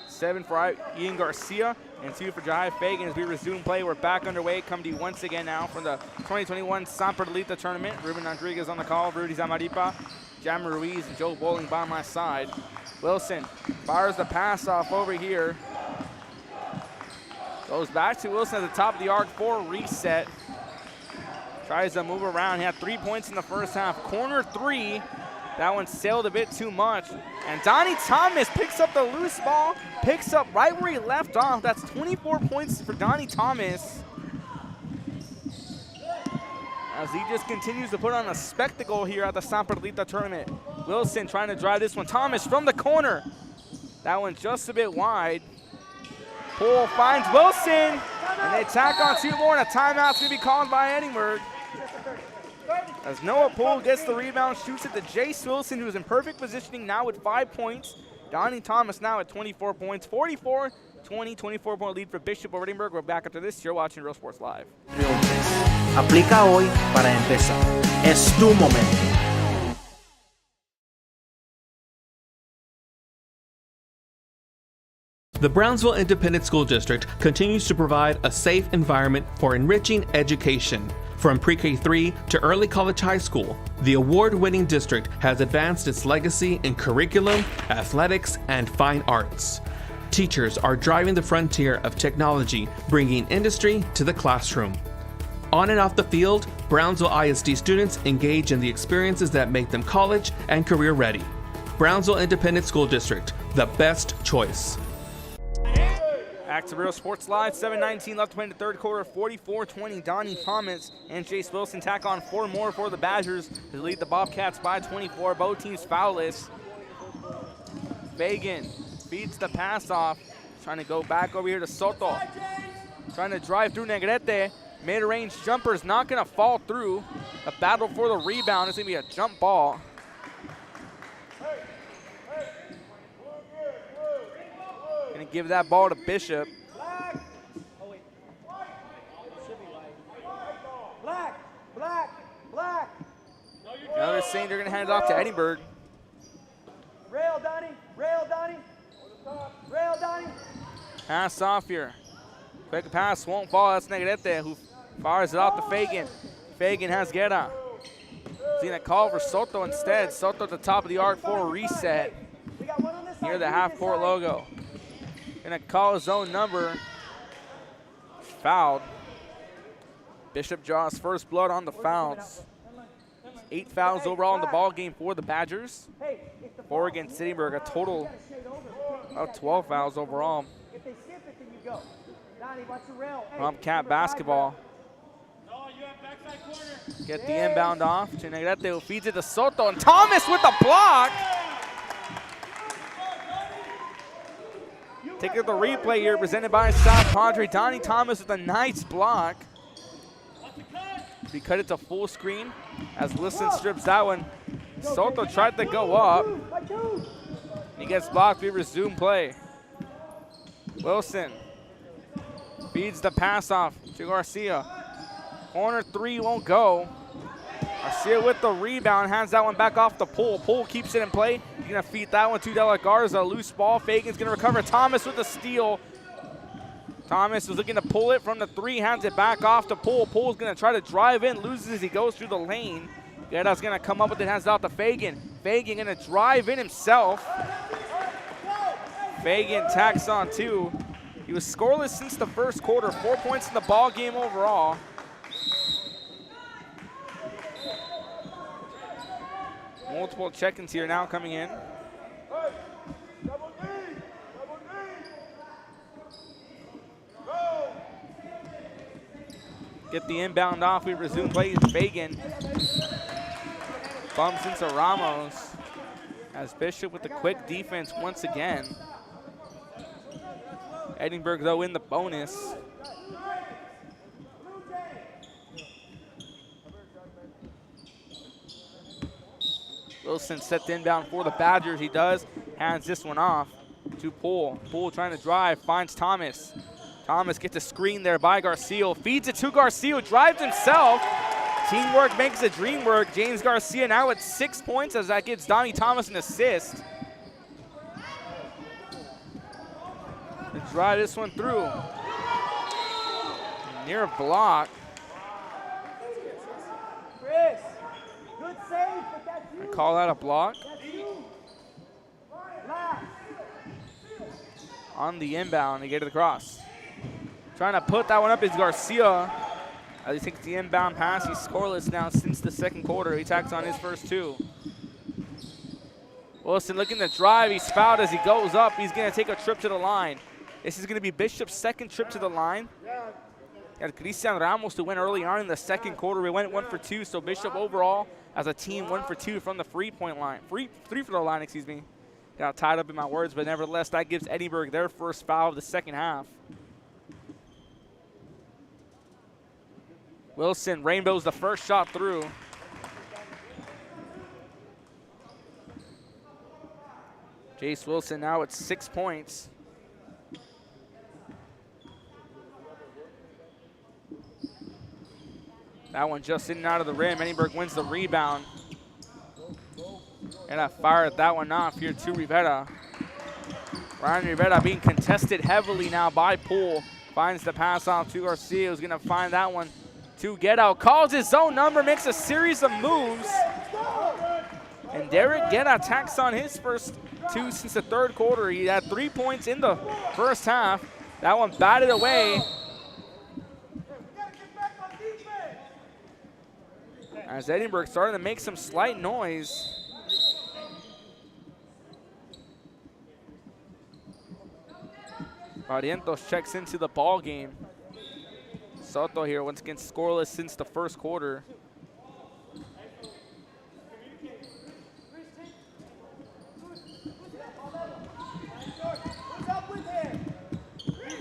7 for Ian Garcia and 2 for Jahai Fagan. As we resume play, we're back underway. Come to you once again now from the 2021 San Perlita tournament. Ruben Rodriguez on the call, Rudy Zamaripa, Jammer Ruiz, and Joe Bowling by my side. Wilson fires the pass off over here. Goes back to Wilson at the top of the arc for reset. Tries to move around. He had 3 points in the first half. Corner 3. That one sailed a bit too much. And Donnie Thomas picks up the loose ball, picks up right where he left off. That's 24 points for Donnie Thomas. As he just continues to put on a spectacle here at the San Perlita tournament. Wilson trying to drive this one. Thomas from the corner. That one just a bit wide. Poole finds Wilson, and they tack on 2 more, and a timeout's going to be called by Edinburg. As Noah Poole gets the rebound, shoots it to Jace Wilson, who's in perfect positioning now with 5 points. Donnie Thomas now at 24 points. 44-20, 24-point lead for Bishop over Edinburg. We're back after this. You're watching Real Sports Live. Aplica hoy para empezar. Es tu momento. The Brownsville Independent School District continues to provide a safe environment for enriching education. From pre-K3 to early college high school, the award-winning district has advanced its legacy in curriculum, athletics, and fine arts. Teachers are driving the frontier of technology, bringing industry to the classroom. On and off the field, Brownsville ISD students engage in the experiences that make them college and career ready. Brownsville Independent School District, the best choice. Back to Real Sports Live, 7:19 left to play in the third quarter, 44-20. Donnie Thomas and Jace Wilson tack on 4 more for the Badgers to lead the Bobcats by 24. Both teams foulless. Fagan feeds the pass off, trying to go back over here to Soto. Trying to drive through Negrete. Mid-range jumper is not going to fall through. A battle for the rebound. It's going to be a jump ball. Going to give that ball to Bishop. Now they're saying they're going to hand it off to Edinburg. Rail, Donnie. Rail, Donnie. Rail, Donnie. Pass off here. Quick pass won't fall. That's Negrete who fires it out to Fagan. Fagan has Guerra. He's going to call for Soto instead. Soto at the top of the arc for a reset. Near the half-court logo. Going to call his own number. Fouled. Bishop draws first blood on the fouls. 8 fouls overall in the ball game for the Badgers. 4 against Edinburg, a total of 12 fouls overall. Bobcat basketball. Get the inbound off to Negrete, who feeds it to Soto, and Thomas with the block. Take a look at the replay here, presented by South Padre. Donnie Thomas with a nice block. We cut it to full screen as Wilson strips that one. Soto tried to go up. He gets blocked. We resume play. Wilson feeds the pass off to Garcia. Corner 3 won't go. Garcia with the rebound, hands that one back off the Poole. Poole keeps it in play. He's gonna feed that one to De La Garza. Loose ball. Fagan's gonna recover. Thomas with the steal. Thomas was looking to pull it from the 3, hands it back off to Poole. Poole's gonna try to drive in, loses as he goes through the lane. Guerra's gonna come up with it, hands it out to Fagan. Fagan gonna drive in himself. Fagan tacks on 2. He was scoreless since the first quarter, 4 points in the ball game overall. Multiple check-ins here now coming in. Get the inbound off, we resume play. Fagan bumps into Ramos as Bishop with the quick defense once again. Edinburg though in the bonus. Wilson set the inbound for the Badgers. He does, hands this one off to Poole. Poole trying to drive, finds Thomas. Thomas gets a screen there by Garcia, feeds it to Garcia, drives himself. Teamwork makes the dream work. James Garcia now at 6 points as that gives Donnie Thomas an assist. To drive this one through. Near block. Chris, good save, but that's you. Call that a block. On the inbound to get to the cross. Trying to put that one up is Garcia. As he takes the inbound pass, he's scoreless now since the second quarter. He tacks on his first 2. Wilson looking to drive. He's fouled as he goes up. He's going to take a trip to the line. This is going to be Bishop's second trip to the line. And Cristian Ramos to win early on in the second quarter. We went 1 for 2, so Bishop overall as a team 1 for 2 from the free-point line. Free throw line, excuse me. Got tied up in my words, but nevertheless, that gives Edinburg their first foul of the second half. Wilson rainbows the first shot through. Jace Wilson now at 6 points. That one just in and out of the rim. Edinburg wins the rebound. And I fired that one off here to Rivera. Ryan Rivera being contested heavily now by Poole. Finds the pass off to Garcia, who's gonna find that one to get out. Calls his own number, makes a series of moves. And Derek Guerra tacks on his first 2 since the third quarter. He had 3 points in the first half. That one batted away. As Edinburg starting to make some slight noise. Barrientos checks into the ball game. Soto here once again scoreless since the first quarter.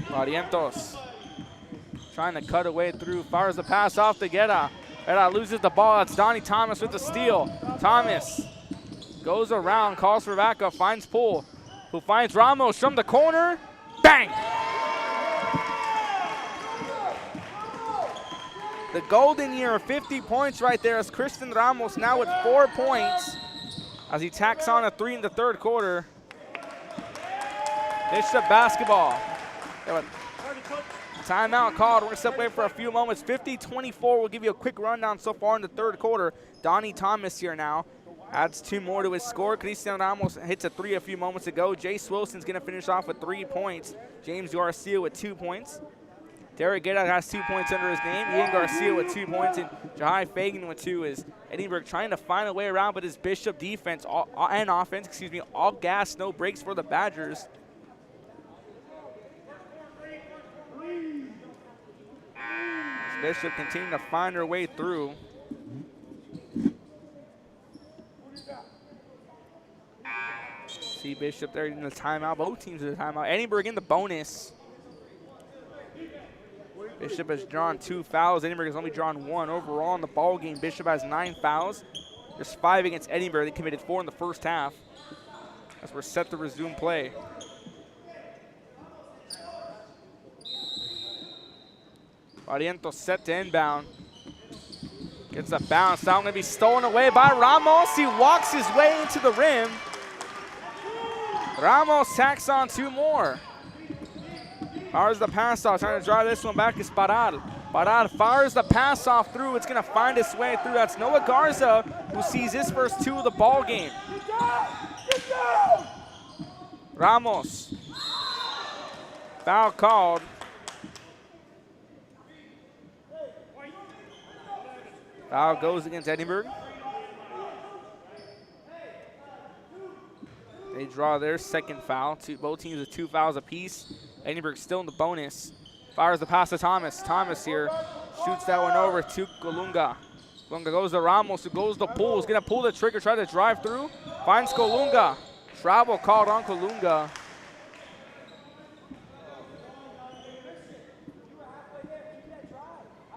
Barrientos trying to cut away through, fires the pass off to Guerra. Guerra loses the ball. It's Donnie Thomas with the steal. Thomas goes around, calls for backup, finds Poole, who finds Ramos from the corner. Bang! The golden year, 50 points right there as Christian Ramos now with 4 points as he tacks on a 3 in the third quarter. Bishop basketball. Timeout called. We're going to step away for a few moments. 50-24. We'll give you a quick rundown so far in the third quarter. Donnie Thomas here now. Adds 2 more to his score. Cristian Ramos hits a 3 a few moments ago. Jace Wilson's going to finish off with 3 points. James Garcia with 2 points. Derek Guerra has 2 points under his name. Ian Garcia with 2 points. And Jahai Fagan with 2 is Edinburg trying to find a way around, but his Bishop defense and offense, all gas, no breaks for the Badgers. Bishop continuing to find her way through. See Bishop there in the timeout. Both teams in the timeout. Edinburg in the bonus. Bishop has drawn 2 fouls. Edinburg has only drawn 1 overall in the ball game. Bishop has 9 fouls. Just 5 against Edinburg. They committed 4 in the first half. As we're set to resume play. Barrientos set to inbound. Gets a bounce. Now going to be stolen away by Ramos. He walks his way into the rim. Ramos tacks on 2 more. Fires the pass off. Trying to drive this one back is Parad. Parad fires the pass off through. It's going to find its way through. That's Noah Garza who sees his first 2 of the ball game. Ramos. Foul called. Foul goes against Edinburg. They draw their second foul. Both teams with 2 fouls apiece. Edinburg still in the bonus. Fires the pass to Thomas. Thomas here shoots that one over to Colunga. Colunga goes to Ramos, who goes to Poole. He's going to pull the trigger, try to drive through. Finds Colunga. Travel called on Colunga.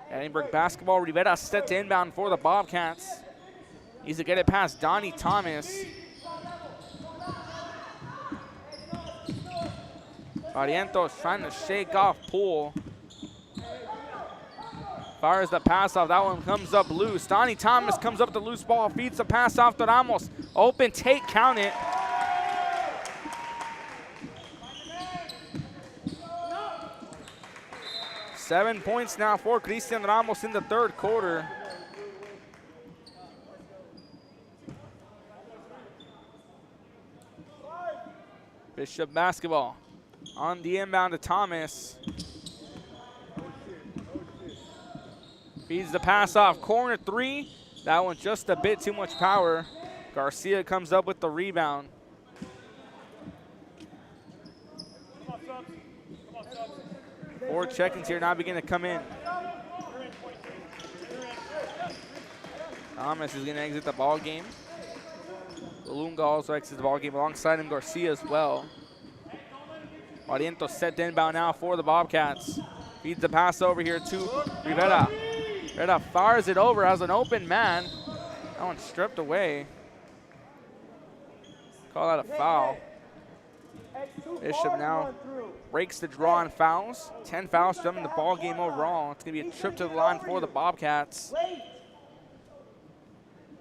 Edinburg basketball. Rivera set to inbound for the Bobcats. Needs to get it past Donnie Thomas. Barrientos trying to shake off Poole. Fires the pass off. That one comes up loose. Donnie Thomas comes up the loose ball. Feeds the pass off to Ramos. Open take, count it. Seven points now for Cristian Ramos in the third quarter. Bishop basketball on the inbound to Thomas. Feeds the pass off. Corner 3. That one just a bit too much power. Garcia comes up with the rebound. Four check-ins here now begin to come in. Thomas is going to exit the ball game. Colunga also exits the ball game alongside him, Garcia as well. Barrientos set to inbound now for the Bobcats. Feeds the pass over here to Rivera. Rivera fires it over as an open man. That one stripped away. Call that a foul. Bishop now breaks the draw on fouls. 10 fouls to them in the ball game overall. It's going to be a trip to the line for the Bobcats.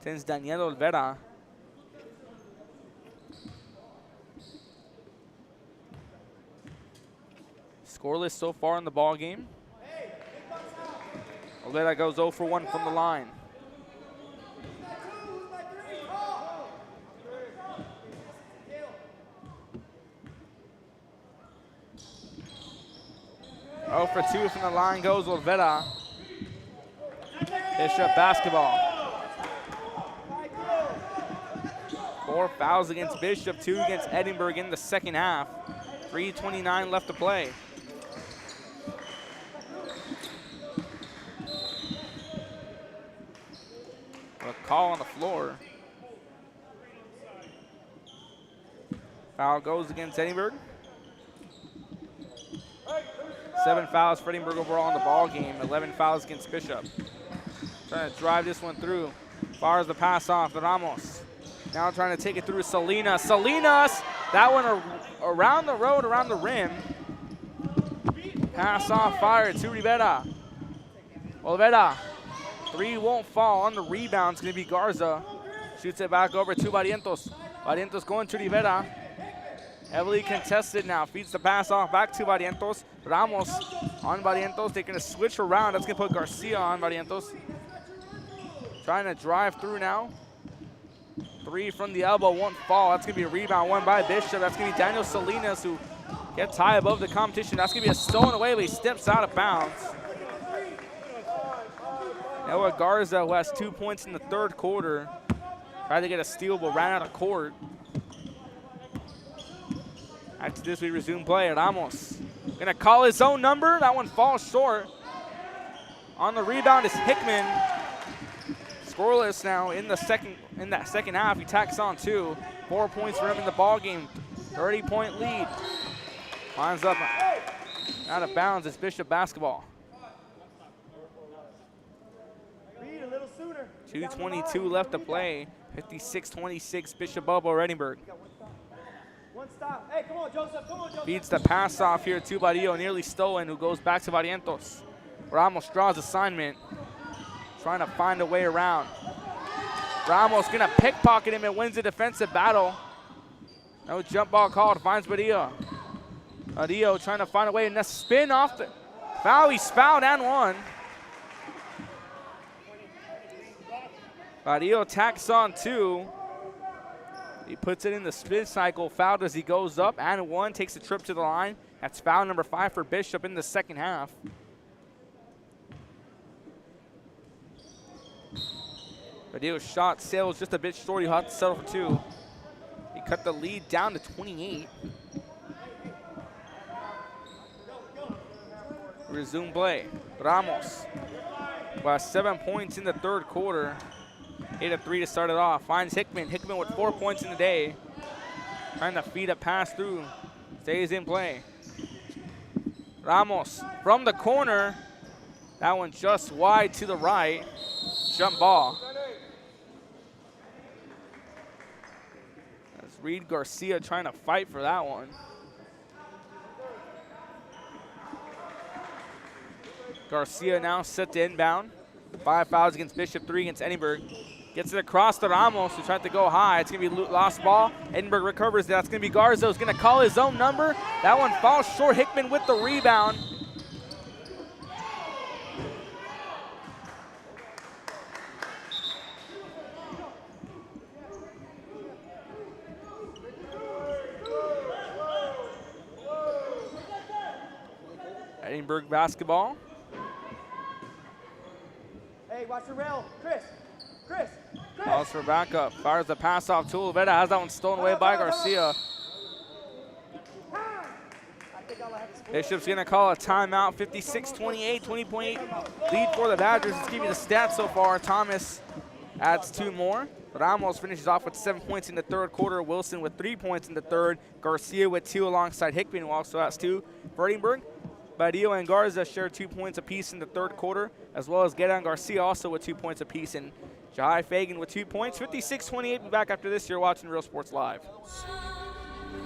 Sends Daniel Olvera. Scoreless so far in the ball game. Olvera goes 0 for 1 from the line. Oh for 2 from the line goes Olvera. Bishop basketball. 4 fouls against Bishop, 2 against Edinburgh in the second half. 3:29 left to play. A call on the floor. Foul goes against Edinburgh. 7 fouls for Edinburgh overall in the ball game. 11 fouls against Bishop. Trying to drive this one through. Fires the pass off to Ramos. Now trying to take it through Salinas. Salinas! That one around the road, around the rim. Pass off, fire to Rivera. Olivera. 3 won't fall. On the rebound, it's going to be Garza. Shoots it back over to Barrientos. Barrientos going to Rivera. Heavily contested now. Feeds the pass off back to Barrientos. Ramos on Barrientos. They're going to switch around. That's going to put Garcia on Barrientos. Trying to drive through now. 3 from the elbow, won't fall. That's going to be a rebound, one by Bishop. That's going to be Daniel Salinas, who gets high above the competition. That's going to be a stolen away, but he steps out of bounds. Noah Garza, who has 2 points in the third quarter, tried to get a steal, but ran out of court. After this, we resume play. Ramos going to call his own number. That one falls short. On the rebound is Hickman. Scoreless now in that second half. He tacks on 2. 4 points for him in the ball game. 30-point lead. Lines up out of bounds. It's Bishop basketball. 2:22 left to play. 56-26 Bishop over Edinburgh. One stop. Hey, come on, Joseph. Come on, Joseph. Feeds the pass off here to Barrio, nearly stolen, who goes back to Barrientos. Ramos draws assignment. Trying to find a way around. Ramos gonna pickpocket him and wins the defensive battle. No jump ball called, finds Badillo. Badillo trying to find a way, and a spin off the foul. He's fouled and one. Badillo tacks on 2. He puts it in the spin cycle, fouled as he goes up, and 1, takes a trip to the line. That's foul number 5 for Bishop in the second half. Badillo's shot sails just a bit short. He'll have to settle for 2. He cut the lead down to 28. Resume play. Ramos, who has 7 points in the third quarter. 8 of 3 to start it off. Finds Hickman. Hickman with 4 points in the day. Trying to feed a pass through. Stays in play. Ramos from the corner. That one just wide to the right. Jump ball. That's Reed Garcia trying to fight for that one. Garcia now set to inbound. 5 fouls against Bishop, 3 against Edinburgh. Gets it across to Ramos, who tried to go high. It's going to be lost ball. Edinburgh recovers. That's going to be Garza, who's going to call his own number. That one falls short. Hickman with the rebound. Edinburgh basketball. Hey, watch the rail. Chris. Calls for backup. Fires the pass off to Olivera. Has that one stolen away by Garcia. Bishop's going to call a timeout. 56-28, 20-point lead for the Badgers. Let's give you the stats so far. Thomas adds 2 more. Ramos finishes off with 7 points in the third quarter. Wilson with 3 points in the third. Garcia with 2 alongside Hickman, who also has 2 for Edinburgh. Badillo and Garza share 2 points apiece in the third quarter, as well as Gedan Garcia also with 2 points apiece, and Jai Fagan with 2 points. 56-28. Be back after this. You're watching Real Sports Live.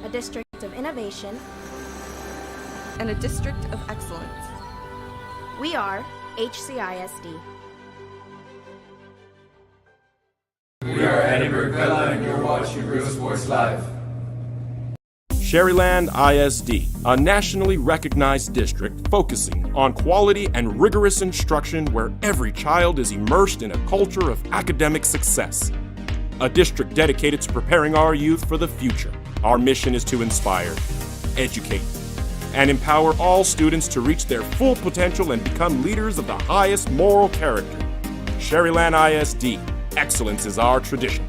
A district of innovation and a district of excellence. We are HCISD. We are Edinburg, and you're watching Real Sports Live. Sherryland ISD, a nationally recognized district focusing on quality and rigorous instruction where every child is immersed in a culture of academic success. A district dedicated to preparing our youth for the future. Our mission is to inspire, educate, and empower all students to reach their full potential and become leaders of the highest moral character. Sherryland ISD, excellence is our tradition.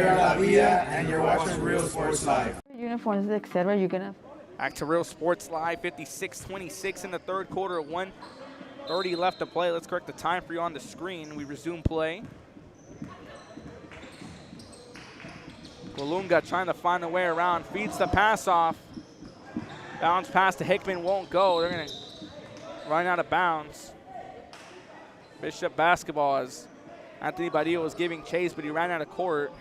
are La Vida, and you're watching Real Sports Live. Uniforms, etc. You're gonna. Back to Real Sports Live, 56-26 in the third quarter, 1:30 left to play. Let's correct the time for you on the screen. We resume play. Golunga trying to find a way around, feeds the pass off. Bounce pass to Hickman won't go. They're gonna run out of bounds. Bishop basketball as Anthony Badillo was giving chase, but he ran out of court.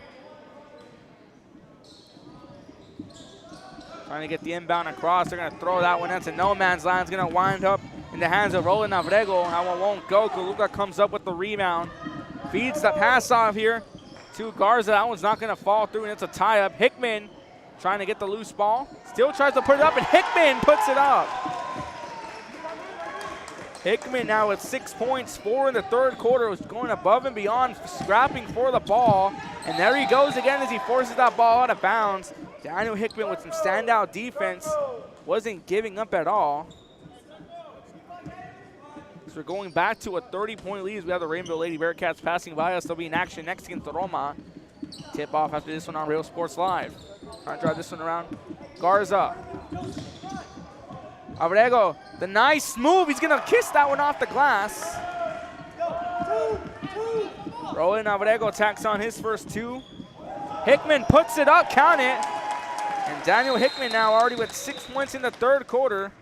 Trying to get the inbound across. They're going to throw that one into no man's land. It's going to wind up in the hands of Roland Abrego. That one won't go. Golunga comes up with the rebound. Feeds the pass off here to Garza. That one's not going to fall through, and it's a tie-up. Hickman trying to get the loose ball. Still tries to put it up, and Hickman puts it up. Hickman now with 6 points, 4 in the third quarter, was going above and beyond, scrapping for the ball. And there he goes again as he forces that ball out of bounds. Daniel Hickman with some standout defense, wasn't giving up at all. So we're going back to a 30-point lead. We have the Rainbow Lady Bearcats passing by us. They'll be in action next against the Roma. Tip off after this one on Real Sports Live. Trying to drive this one around. Garza. Abrego, the nice move. He's going to kiss that one off the glass. Roland Abrego tacks on his first two. Hickman puts it up, count it. And Daniel Hickman now already with 6 points in the third quarter.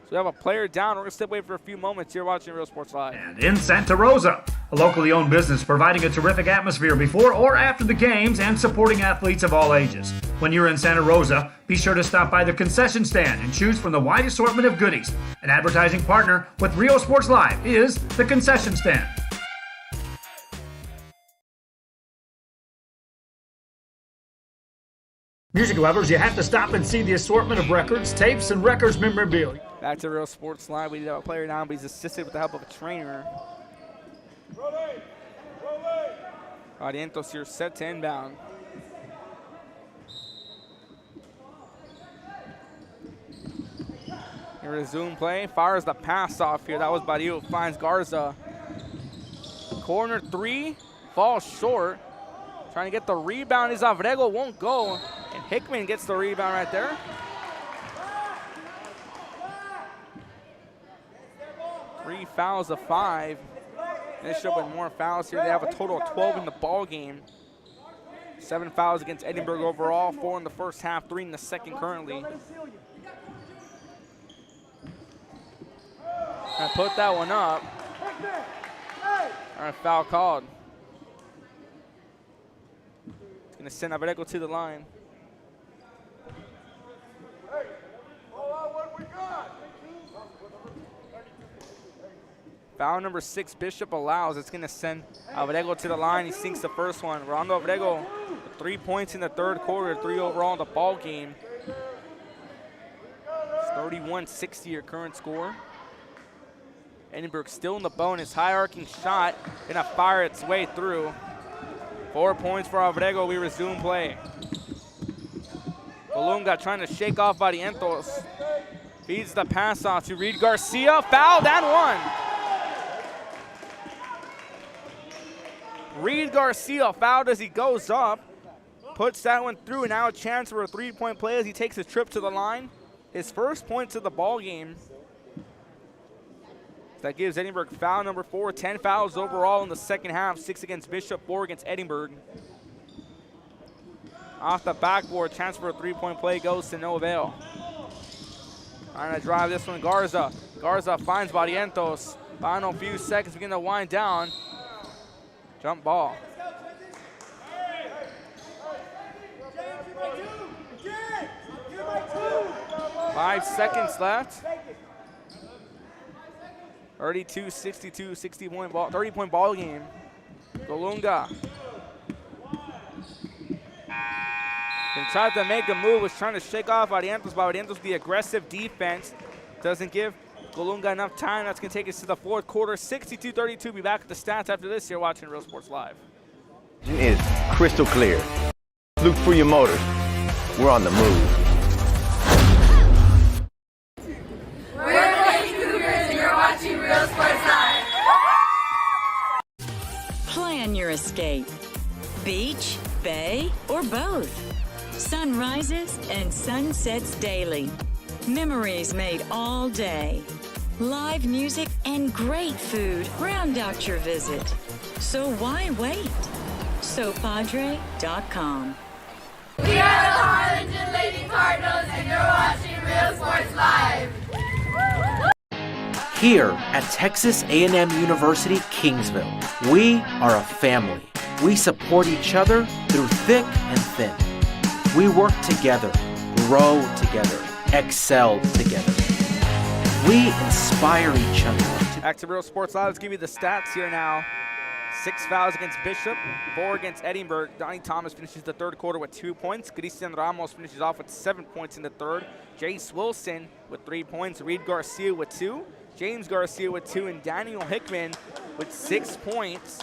So we have a player down. We're going to step away for a few moments here watching Real Sports Live. And in Santa Rosa, a locally owned business providing a terrific atmosphere before or after the games and supporting athletes of all ages. When you're in Santa Rosa, be sure to stop by the concession stand and choose from the wide assortment of goodies. An advertising partner with Real Sports Live is the concession stand. Music lovers, you have to stop and see the assortment of records, tapes, and records memorabilia. Back to Real Sports Live. We did have a player down, but he's assisted with the help of a trainer. Barrientos here set to inbound. Here resume play. Fires the pass off here. That was Badillo. Finds Garza. Corner three. Falls short. Trying to get the rebound is Abrego. Won't go. And Hickman gets the rebound right there. Three fouls of 5. Bishop with more fouls here. They have a total of 12 in the ball game. 7 fouls against Edinburg overall. 4 in the first half, 3 in the second currently. I put that one up. All right, foul called. It's going to send Abrego to the line. Foul number 6, Bishop allows. It's going to send Abrego to the line. He sinks the first one. Rondo Abrego, 3 points in the third quarter, 3 overall in the ball game. It's 31-60 your current score. Edinburg still in the bonus. High arcing shot. Going to fire its way through. 4 points for Abrego. We resume play. Golunga trying to shake off Barrientos. Feeds the pass off to Reed Garcia. Fouled and one. Reed Garcia fouled as he goes up. Puts that one through, and now a chance for a 3-point play as he takes a trip to the line. His first points of the ball game. That gives Edinburg foul number 4. 10 fouls overall in the second half. 6 against Bishop, 4 against Edinburg. Off the backboard, chance for a 3-point play goes to no avail. Trying to drive this one, Garza. Garza finds Barrientos. Final few seconds, begin to wind down. Jump ball. 5 seconds left. 32, 62, 60-point ball, 30-point ball game. Golunga. Then tried to make a move, was trying to shake off Barrientos, but Barrientos, the aggressive defense, doesn't give Golunga enough time. That's going to take us to the fourth quarter. 62-32. Be back at the stats after this. You're watching Real Sports Live. It's crystal clear. Look for your motors. We're on the move. We're the Lady Cougars, and you're watching Real Sports Live. Plan your escape. buffet, or both. Sunrises and sunsets daily. Memories made all day. Live music and great food round out your visit. So why wait? SoPadre.com. We are the Harlingen Lady Cardinals, and you're watching Real Sports Live. Here at Texas A&M University, Kingsville, we are a family. We support each other through thick and thin. We work together, grow together, excel together. We inspire each other. Back to Real Sports Live. Let's give you the stats here now. 6 fouls against Bishop, 4 against Edinburg. Donnie Thomas finishes the third quarter with 2 points. Cristian Ramos finishes off with 7 points in the third. Jace Wilson with 3 points. Reed Garcia with 2. James Garcia with 2. And Daniel Hickman with 6 points.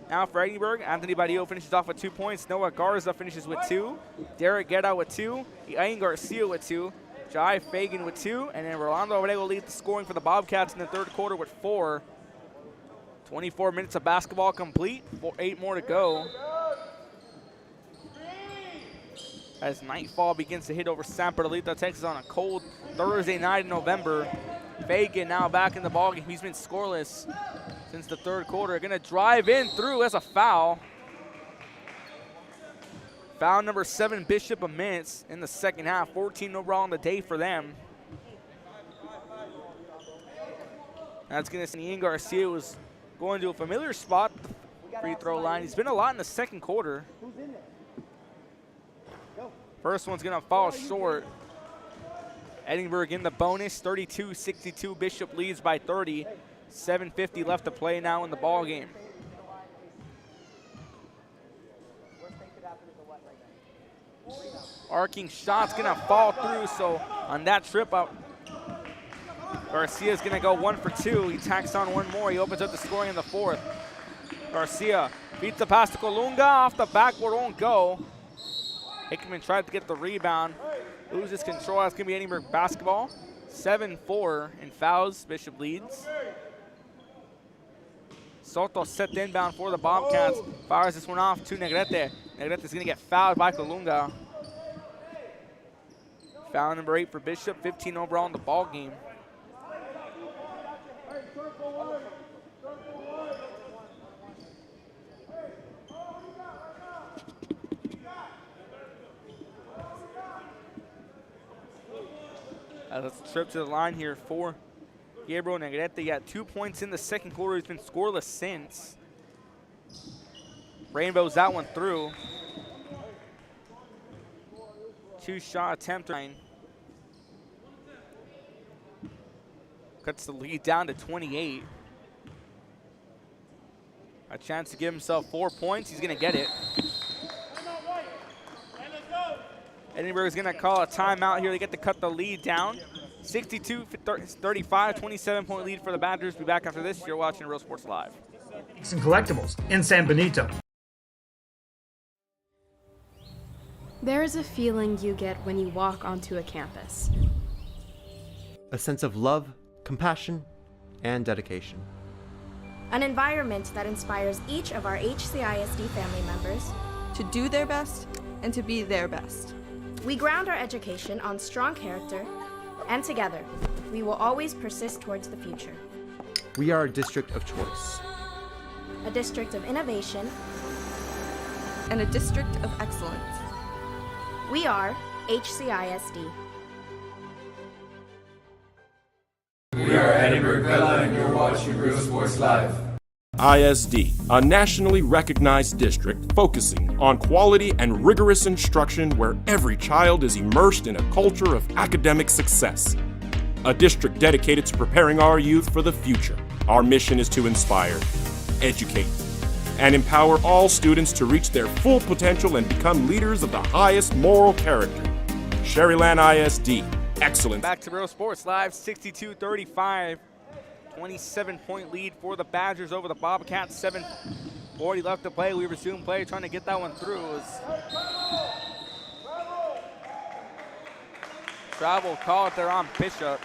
Now for Edinburg, Anthony Badillo finishes off with 2 points. Noah Garza finishes with 2. Derek Guerra with 2. Ian Garcia with 2. Jai Fagan with 2. And then Rolando Abrego leads the scoring for the Bobcats in the third quarter with 4. 24 minutes of basketball complete, 8 more to go. As nightfall begins to hit over San Perlita, Texas on a cold Thursday night in November. Fagan now back in the ballgame. He's been scoreless since the third quarter. Gonna drive in through as a foul. Foul number 7, Bishop of minutes in the second half. 14 overall on the day for them. That's gonna see Ian Garcia was going to a familiar spot, free throw line. He's been a lot in the second quarter. First one's gonna fall short. Edinburg in the bonus, 32-62. Bishop leads by 30. 7:50 left to play now in the ball game. Arcing shot's gonna fall through, so on that trip up, Garcia's gonna go 1 for 2. He tacks on one more. He opens up the scoring in the fourth. Garcia beats the pass to Colunga. Off the backboard, won't go. Hickman tried to get the rebound. Loses control. That's gonna be Edinburg basketball. 7-4 in fouls. Bishop leads. Soto set the inbound for the Bobcats. Fires this one off to Negrete. Negrete's gonna get fouled by Colunga. Foul number 8 for Bishop. 15 overall in the ball game. Let's trip to the line here for Gabriel Negrete. He got 2 points in the second quarter. He's been scoreless since. Rainbows that one through. 2-shot attempt. Cuts the lead down to 28. A chance to give himself 4 points. He's going to get it. Edinburg is going to call a timeout here to get to cut the lead down. 62-35, 27-point lead for the Badgers. Be back after this. You're watching Real Sports Live. Some collectibles in San Benito. There is a feeling you get when you walk onto a campus. A sense of love, compassion, and dedication. An environment that inspires each of our HCISD family members to do their best and to be their best. We ground our education on strong character, and together, we will always persist towards the future. We are a district of choice. A district of innovation. And a district of excellence. We are HCISD. We are Edinburg, and you're watching Real Sports Live. ISD, a nationally recognized district focusing on quality and rigorous instruction where every child is immersed in a culture of academic success. A district dedicated to preparing our youth for the future. Our mission is to inspire, educate, and empower all students to reach their full potential and become leaders of the highest moral character. Sherryland ISD, excellence. Back to Real Sports Live, 62-35. 27-point lead for the Badgers over the Bobcats. 7:40 left to play. We resume play, trying to get that one through. Travel call there on Bishop.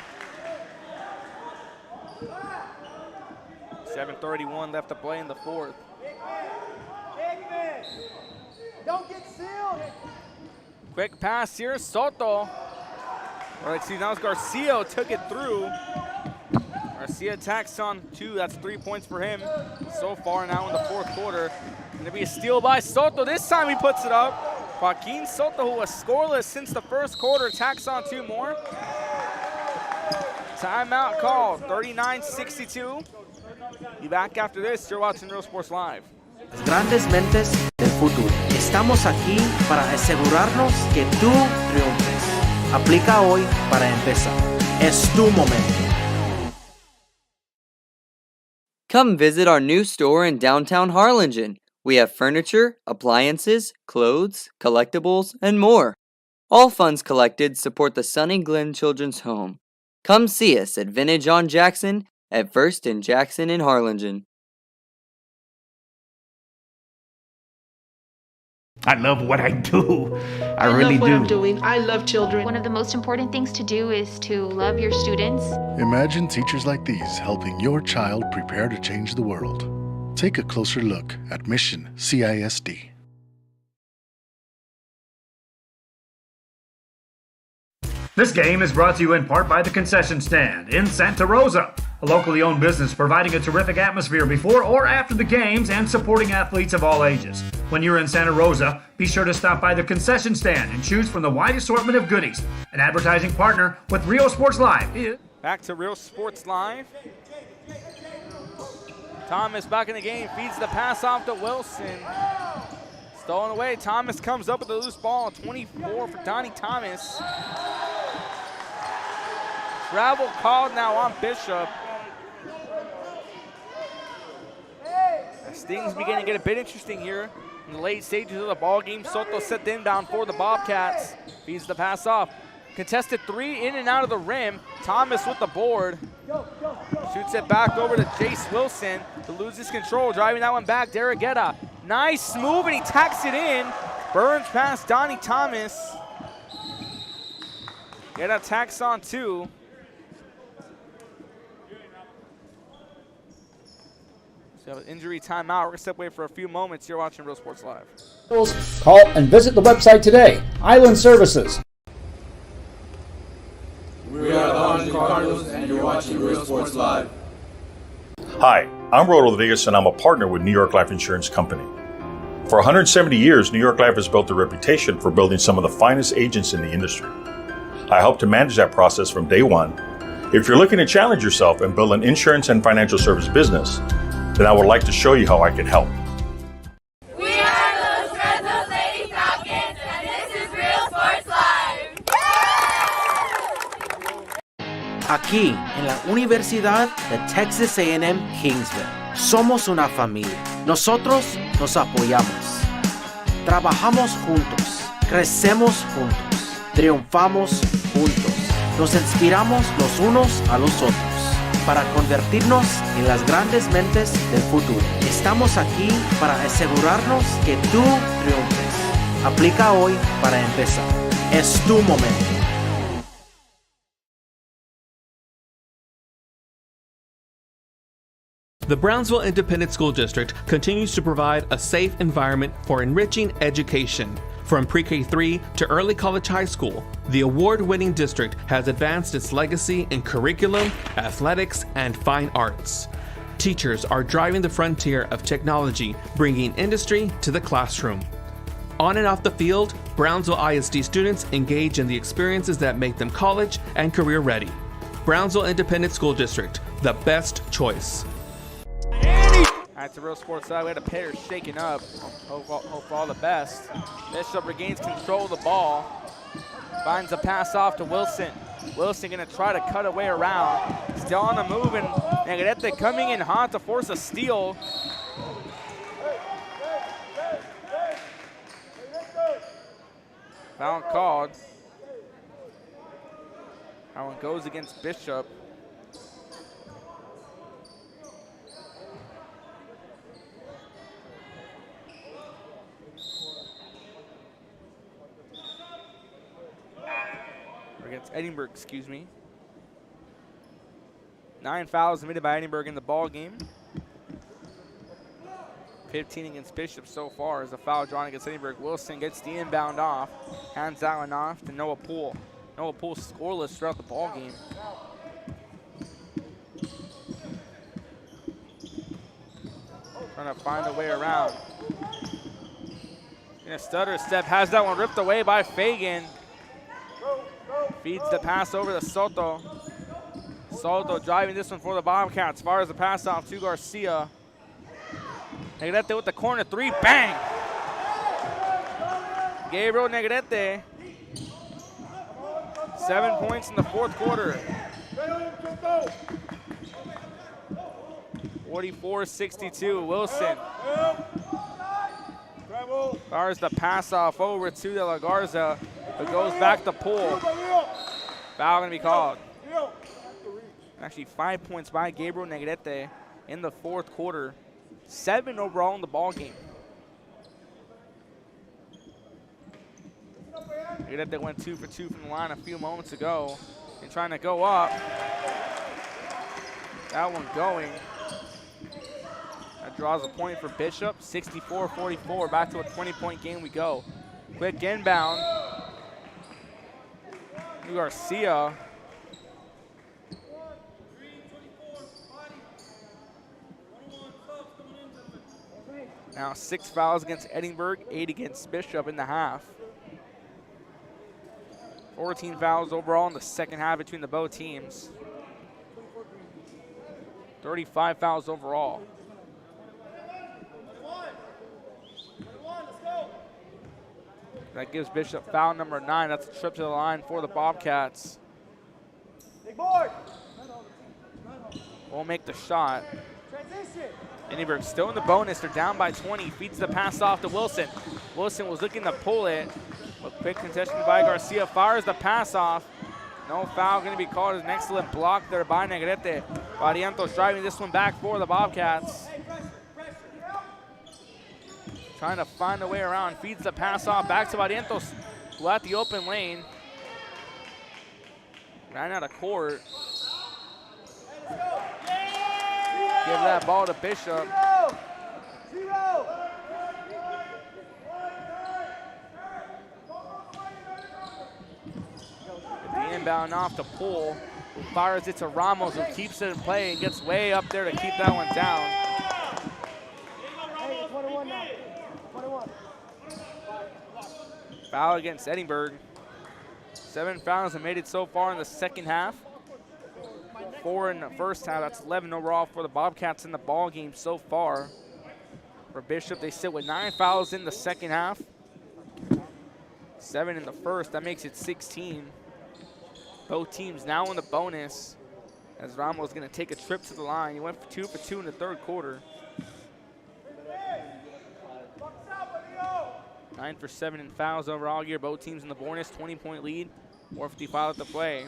7:31 left to play in the fourth. Don't get sealed. Quick pass here, Soto. Or excuse me, that was Garcia, took it through. Garcia tacks on 2, that's 3 points for him so far now in the fourth quarter. Gonna be a steal by Soto, this time he puts it up. Joaquin Soto, who was scoreless since the first quarter, tacks on 2 more. Timeout call, 39-62. Be back after this, you're watching Real Sports Live. Las grandes mentes del futuro. Estamos aquí para asegurarnos que tú triunfes. Aplica hoy para empezar. Es tu momento. Come visit our new store in downtown Harlingen. We have furniture, appliances, clothes, collectibles, and more. All funds collected support the Sunny Glen Children's Home. Come see us at Vintage on Jackson at First and Jackson in Harlingen. I love what I do. I really love what do. I'm doing. I love children. One of the most important things to do is to love your students. Imagine teachers like these helping your child prepare to change the world. Take a closer look at Mission CISD. This game is brought to you in part by the Concession Stand in Santa Rosa, a locally owned business providing a terrific atmosphere before or after the games and supporting athletes of all ages. When you're in Santa Rosa, be sure to stop by the Concession Stand and choose from the wide assortment of goodies. An advertising partner with Real Sports Live. Back to Real Sports Live. Thomas back in the game, feeds the pass off to Wilson. Stolen away, Thomas comes up with the loose ball, 24 for Donnie Thomas. Travel called now on Bishop. As things begin to get a bit interesting here in the late stages of the ball game. Soto set the inbound for the Bobcats. Feeds the pass off. Contested 3 in and out of the rim. Thomas with the board. Shoots it back over to Jace Wilson to lose his control. Driving that one back, Derek Guetta. Nice move, and he tacks it in. Burns past Donnie Thomas. Guetta tacks on 2. So we have an injury timeout. We're going to step away for a few moments. You're watching Real Sports Live. Call and visit the website today. Island Services. We are the Harlingen Cardinals, and you're watching Real Sports Live. Hi, I'm Rod Rodriguez, and I'm a partner with New York Life Insurance Company. For 170 years, New York Life has built a reputation for building some of the finest agents in the industry. I help to manage that process from day one. If you're looking to challenge yourself and build an insurance and financial service business, then I would like to show you how I can help. We are those Red Nose Lady Falcons, and this is Real Sports Live. Aquí, en la Universidad de Texas A&M Kingsville, somos una familia. Nosotros nos apoyamos. Trabajamos juntos. Crecemos juntos. Triunfamos juntos. Nos inspiramos los unos a los otros para convertirnos en las grandes mentes del futuro. Estamos aquí para asegurarnos que tú triunfes. Aplica hoy para empezar. Es tu momento. The Brownsville Independent School District continues to provide a safe environment for enriching education. From pre-K3 to early college high school, the award-winning district has advanced its legacy in curriculum, athletics, and fine arts. Teachers are driving the frontier of technology, bringing industry to the classroom. On and off the field, Brownsville ISD students engage in the experiences that make them college and career ready. Brownsville Independent School District, the best choice. That's the Real Sports Side. We had a pair shaken up. Hope all the best. Bishop regains control of the ball. Finds a pass off to Wilson. Wilson going to try to cut away around. Still on the move, and Negrete coming in hot to force a steal. Foul called. That one goes against Bishop. Against Edinburg, excuse me. 9 fouls committed by Edinburg in the ball game. 15 against Bishop so far as a foul drawn against Edinburg. Wilson gets the inbound off, hands that one off to Noah Poole. Noah Poole scoreless throughout the ball game. Trying to find a way around. In a stutter step, has that one ripped away by Fagan. Feeds the pass over to Soto. Soto driving this one for the Bobcats. Fires the pass off to Garcia. Negrete with the corner three, bang! Gabriel Negrete. 7 points in the fourth quarter. 44-62, Wilson. Fires the pass off over to De La Garza, but goes back to Poole. Foul gonna be called. Actually 5 points by Gabriel Negrete in the fourth quarter. 7 overall in the ball game. Negrete went 2 for 2 from the line a few moments ago and trying to go up. That one going. That draws a point for Bishop. 64-44, back to a 20-point game we go. Quick inbound. Garcia. Now 6 fouls against Edinburg, 8 against Bishop in the half. 14 fouls overall in the second half between the both teams. 35 fouls overall. That gives Bishop foul number 9. That's a trip to the line for the Bobcats. Big board. Won't make the shot. Edinburg still in the bonus. They're down by 20. Feeds the pass off to Wilson. Wilson was looking to pull it, but quick contestion by Garcia. Fires the pass off. No foul going to be called. An excellent block there by Negrete. Barrientos driving this one back for the Bobcats. Trying to find a way around. Feeds the pass off back to Barrientos, who at the open lane. Ran out of court. Give that ball to Bishop. The inbound off to Poole, who fires it to Ramos, who keeps it in play and gets way up there to keep that one down. Foul against Edinburg. 7 fouls have made it so far in the second half. 4 in the first half. That's 11 overall for the Bobcats in the ball game so far. For Bishop, they sit with 9 fouls in the second half. 7 in the first. That makes it 16. Both teams now in the bonus, as Ramos is going to take a trip to the line. He went for 2 for 2 in the third quarter. 9 for 7 in fouls overall here. Both teams in the bonus, 20-point lead. 4:55 at the play.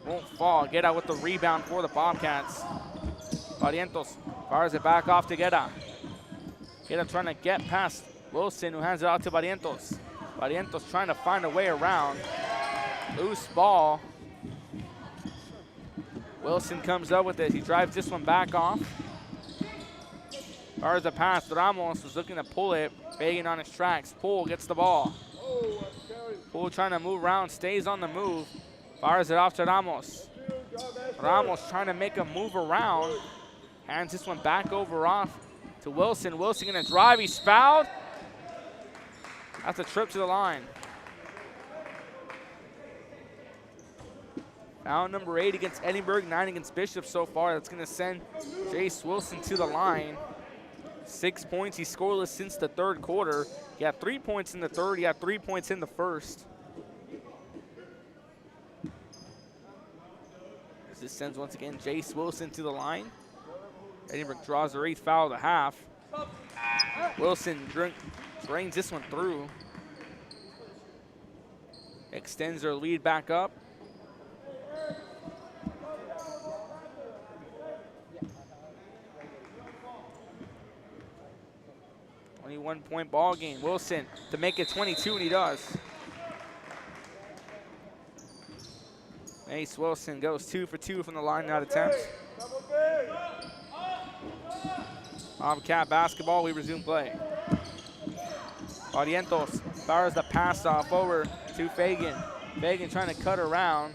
Won't fall. Guerra with the rebound for the Bobcats. Barrientos fires it back off to Guerra. Guerra trying to get past Wilson, who hands it out to Barrientos. Barrientos trying to find a way around. Loose ball. Wilson comes up with it. He drives this one back off. Fires the pass. Ramos was looking to pull it. Fagan on his tracks. Poole gets the ball. Poole trying to move around, stays on the move. Fires it off to Ramos. Ramos trying to make a move around. Hands this one back over off to Wilson. Wilson gonna drive, he's fouled. That's a trip to the line. Foul number 8 against Edinburg, 9 against Bishop so far. That's gonna send Jace Wilson to the line. 6 points, he's scoreless since the third quarter. He had 3 points in the third, he had 3 points in the first. This sends once again Jace Wilson to the line. Edinburg draws their 8th foul of the half. Wilson drains this one through. Extends their lead back up. One-point ball game. Wilson to make it 22, and he does. Ace Wilson goes 2 for 2 from the line out attempt. Bobcat basketball, we resume play. Barrientos fires the pass off over to Fagan. Fagan trying to cut around.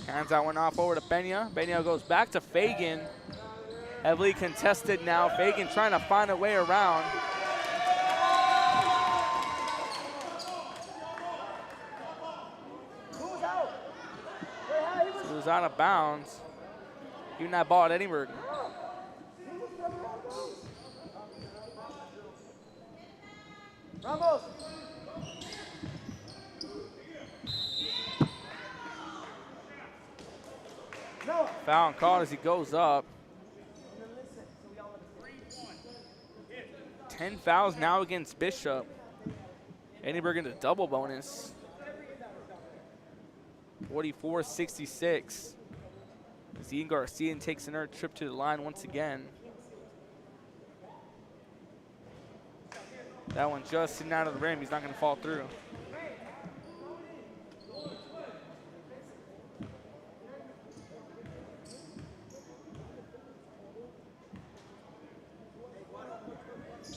Hands that one off over to Pena. Pena goes back to Fagan. Heavily contested now. Fagan trying to find a way around. He was out of bounds. Giving that ball at Edinburg. Ramos. No. Foul called as he goes up. 10 fouls now against Bishop. Edinburg in the double bonus. 44-66. As Ian Garcia takes another trip to the line once again. That one just sitting out of the rim. He's not going to fall through.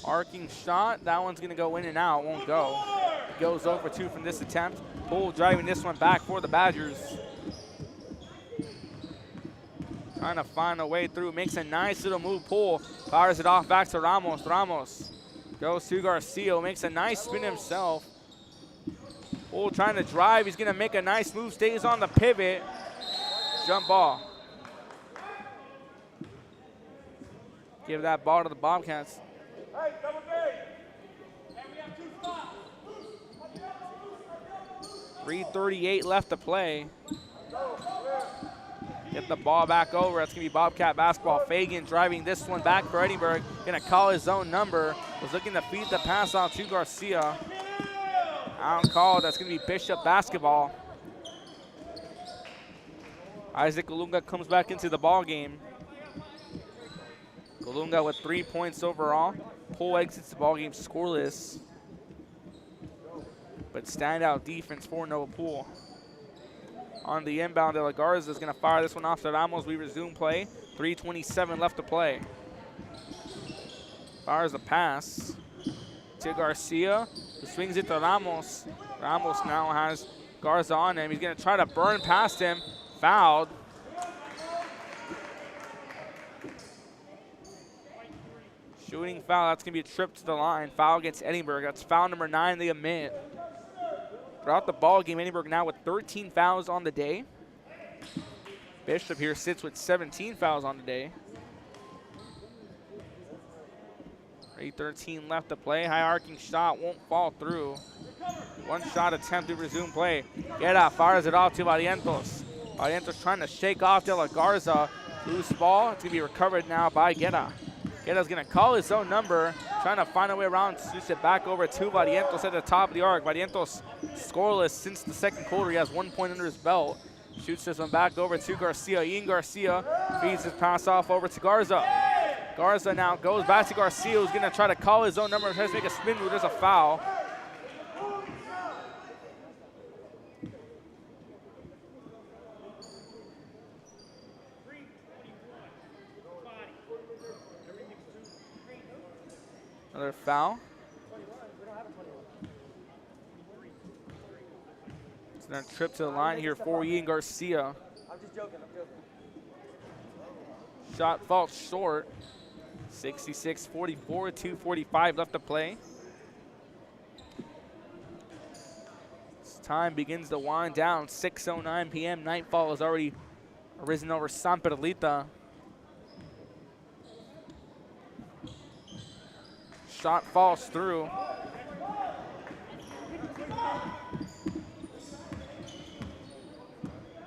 Arcing shot. That one's going to go in and out. Won't go. Goes over 2 from this attempt. Bull driving this one back for the Badgers. Trying to find a way through. Makes a nice little move. Pull. Fires it off back to Ramos. Ramos goes to Garcia. Makes a nice spin himself. Bull trying to drive. He's going to make a nice move. Stays on the pivot. Jump ball. Give that ball to the Bobcats. 3:38 left to play. Get the ball back over. That's going to be Bobcat basketball. Fagan driving this one back for Edinburg. Going to call his own number. Was looking to feed the pass out to Garcia. Out called. That's going to be Bishop basketball. Isaac Golunga comes back into the ball game. Golunga with 3 points overall. Poole exits the ball game scoreless. But standout defense for Noah Poole. On the inbound, De La Garza is going to fire this one off to Ramos. We resume play. 3:27 left to play. Fires a pass to Garcia, who swings it to Ramos. Ramos now has Garza on him. He's going to try to burn past him. Fouled. Shooting foul. That's going to be a trip to the line. Foul against Edinburg. That's foul number 9 they admit. Throughout the ball game, Edinburg now with 13 fouls on the day. Bishop here sits with 17 fouls on the day. 3:13 left to play. High arcing shot won't fall through. One shot attempt to resume play. Guerra fires it off to Barrientos. Barrientos trying to shake off De La Garza. Loose ball. It's going to be recovered now by Guerra. Guerra's going to call his own number. Trying to find a way around. Shoots it back over to Barrientos at the top of the arc. Barrientos scoreless since the second quarter. He has 1 point under his belt. Shoots this one back over to Garcia. Ian Garcia feeds his pass off over to Garza. Garza now goes back to Garcia, who's going to try to call his own number. Tries to make a spin move. There's a foul. Another foul. It's another trip to the line here for Ian Garcia. I'm just joking. Shot falls short. 66-44, 2:45 left to play. As time begins to wind down. 6:09 p.m. Nightfall has already arisen over San Perlita. Shot falls through.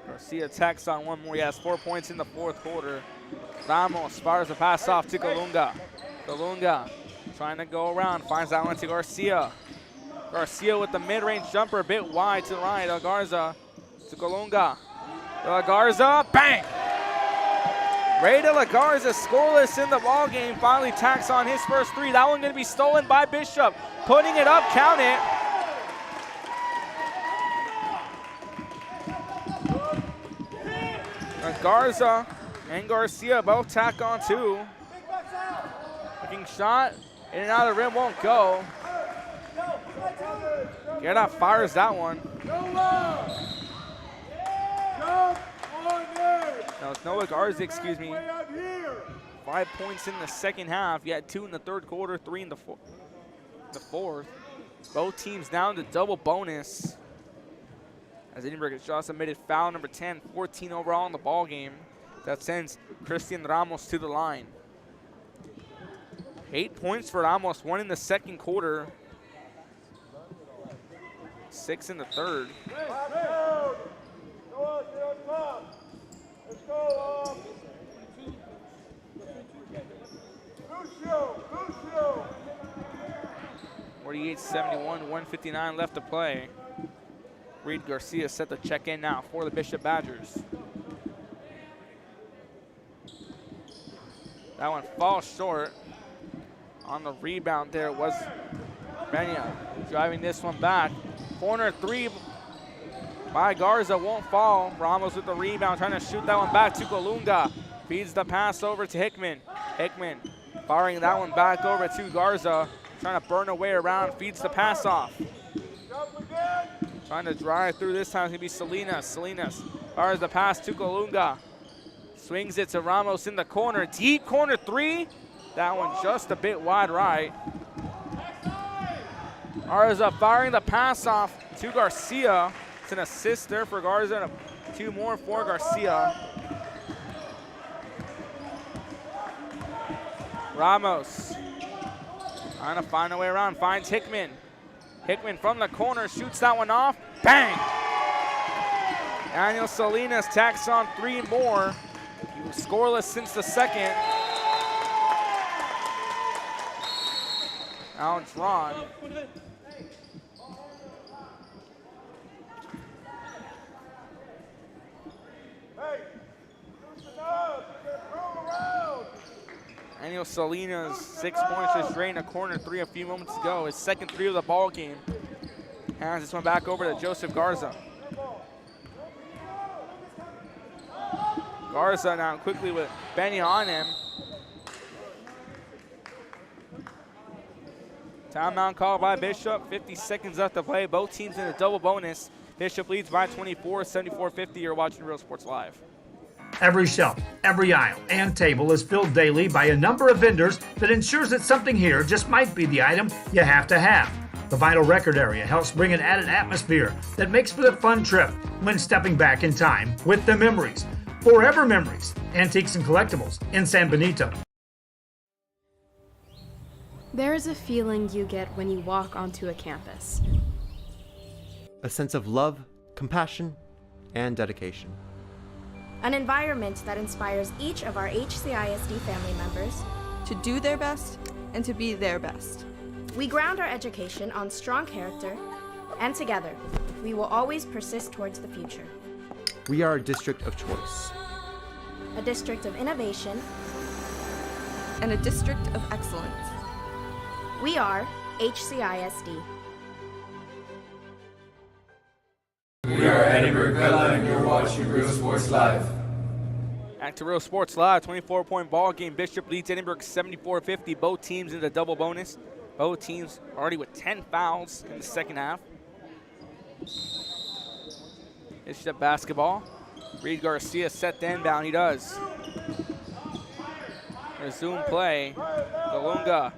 Garcia tacks on one more. He has 4 points in the fourth quarter. Ramos fires the pass off to Golunga. Golunga trying to go around, finds that one to Garcia. Garcia with the mid-range jumper, a bit wide to the right. De La Garza to Golunga. De La Garza, bang! Ray De La Garza scoreless in the ball game. Finally tacks on his first three. That one going to be stolen by Bishop. Putting it up, count it. Garza and Garcia both tack on two. Arcing shot. In and out of the rim, won't go. Gerda fires that one. No, it's Noah Garza, excuse me. 5 points in the second half. You had 2 in the third quarter, 3 in the fourth. Both teams down to double bonus. As Edinburg has just submitted foul number 10, 14 overall in the ball game. That sends Christian Ramos to the line. 8 points for Ramos, 1 in the second quarter. 6 in the third. Let's go. 48-71, 1:59 left to play. Reed Garcia set to check in now for the Bishop Badgers. That one falls short. On the rebound there was Benya driving this one back. Corner three by Garza, won't fall. Ramos with the rebound, trying to shoot that one back to Colunga. Feeds the pass over to Hickman. Hickman firing that one back over to Garza. Trying to burn away around, feeds the pass off. Trying to drive through this time, it's gonna be Salinas. Salinas fires the pass to Colunga. Swings it to Ramos in the corner. Deep corner three. That one just a bit wide right. Garza firing the pass off to Garcia. It's an assist there for Garza and 2 more for Garcia. Ramos trying to find a way around, finds Hickman. Hickman from the corner, shoots that one off, bang! Daniel Salinas tacks on 3 more. He was scoreless since the second. Now drawn. Daniel Salinas, 6 points, just drained a corner 3 a few moments ago. His second 3 of the ball game. Hands this one back over to Joseph Garza. Garza now quickly with Benya on him. Timeout called by Bishop. 50 seconds left to play. Both teams in a double bonus. Bishop leads by 24, 74-50. You're watching Real Sports Live. Every shelf, every aisle, and table is filled daily by a number of vendors that ensures that something here just might be the item you have to have. The vinyl record area helps bring an added atmosphere that makes for the fun trip when stepping back in time with the memories. Forever Memories, Antiques and Collectibles in San Benito. There is a feeling you get when you walk onto a campus. A sense of love, compassion, and dedication. An environment that inspires each of our HCISD family members to do their best and to be their best. We ground our education on strong character, and together, we will always persist towards the future. We are a district of choice. A district of innovation. And a district of excellence. We are HCISD. We are Edinburg, and you're watching Real Sports Live. Back to Real Sports Live, 24-point ball game. Bishop leads Edinburg 74-50. Both teams in the double bonus. Both teams already with 10 fouls in the second half. Bishop basketball. Reed Garcia set the inbound. He does. Resume play. Colunga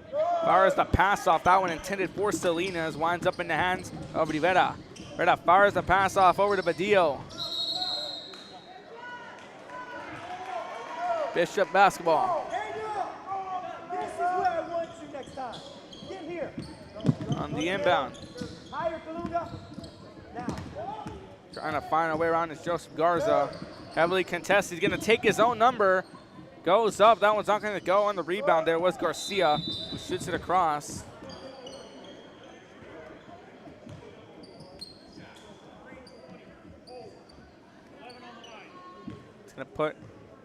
fires the pass off. That one intended for Salinas. Winds up in the hands of Rivera. Rivera fires the pass off over to Badillo. Bishop basketball. This is where I want you next time. Get here. On the inbound. Higher, Colunga. Now. Trying to find a way around is Joseph Garza. Heavily contested. He's going to take his own number. Goes up. That one's not going to go on the rebound. There was Garcia who shoots it across. It's going to put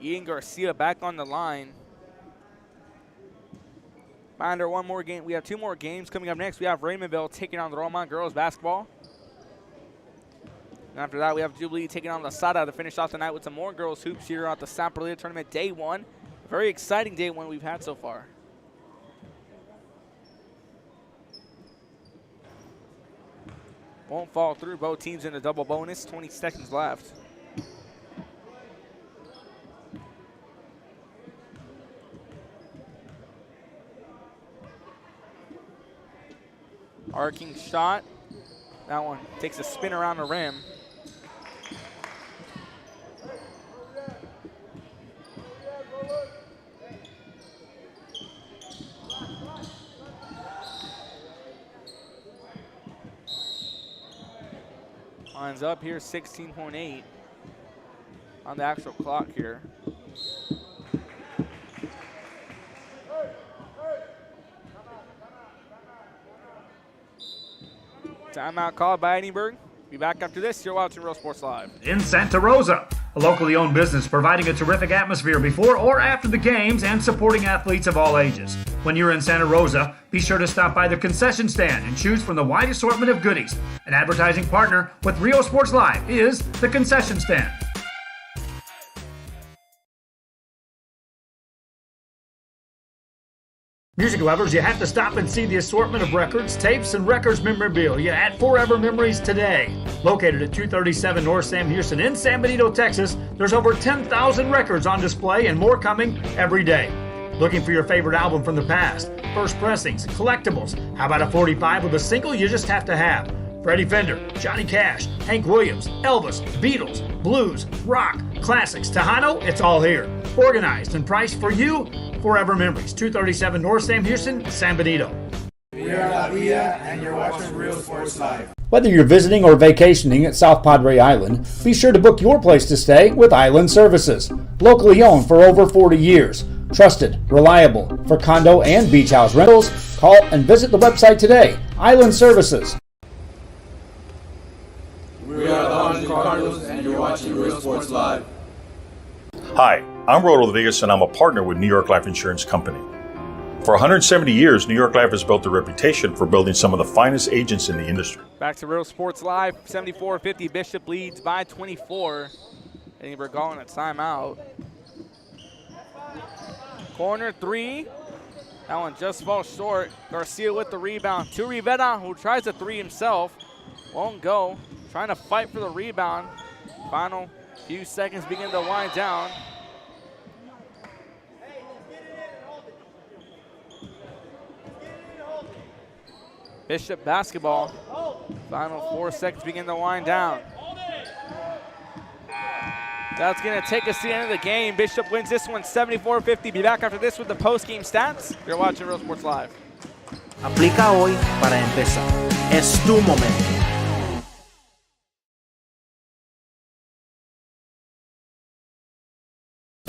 Ian Garcia back on the line. Finder, one more game. We have 2 more games coming up next. We have Raymondville taking on the Roman girls basketball. And after that, we have Jubilee taking on La Sada to finish off the night with some more girls hoops here at the Perlita tournament day 1. Very exciting day 1 we've had so far. Won't fall through. Both teams in a double bonus. 20 seconds left. Arcing shot. That one takes a spin around the rim. Lines up here, 16.8 on the actual clock here. Timeout called by Edinburg. Be back after this. You're watching Real Sports Live. In Santa Rosa, a locally owned business providing a terrific atmosphere before or after the games and supporting athletes of all ages. When you're in Santa Rosa, be sure to stop by the concession stand and choose from the wide assortment of goodies. An advertising partner with Real Sports Live is the concession stand. Music lovers, you have to stop and see the assortment of records, tapes, and records memorabilia at Forever Memories today. Located at 237 North Sam Houston in San Benito, Texas, there's over 10,000 records on display and more coming every day. Looking for your favorite album from the past, first pressings, collectibles. How about a 45 with a single you just have to have? Freddie Fender, Johnny Cash, Hank Williams, Elvis, Beatles, blues, rock, classics, Tejano, it's all here. Organized and priced for you. Forever Memories, 237 North Sam Houston, San Benito. We are La Villa, and you're watching Real Sports Live. Whether you're visiting or vacationing at South Padre Island, be sure to book your place to stay with Island Services. Locally owned for over 40 years. Trusted, reliable for condo and beach house rentals. Call and visit the website today. Island Services. We are the Haunted Cardinals, and you're watching Real Sports Live. Hi, I'm Rodo Rodriguez, and I'm a partner with New York Life Insurance Company. For 170 years, New York Life has built a reputation for building some of the finest agents in the industry. Back to Real Sports Live, 74-50. Bishop leads by 24. Edinburg calling a timeout. Corner three. That one just falls short. Garcia with the rebound to Rivera, who tries a three himself. Won't go. Trying to fight for the rebound. Final few seconds begin to wind down. Bishop basketball. Final 4 seconds begin to wind down. That's going to take us to the end of the game. Bishop wins this one 74-50. Be back after this with the post-game stats. You're watching Real Sports Live. Aplica hoy para empezar. Es tu momento.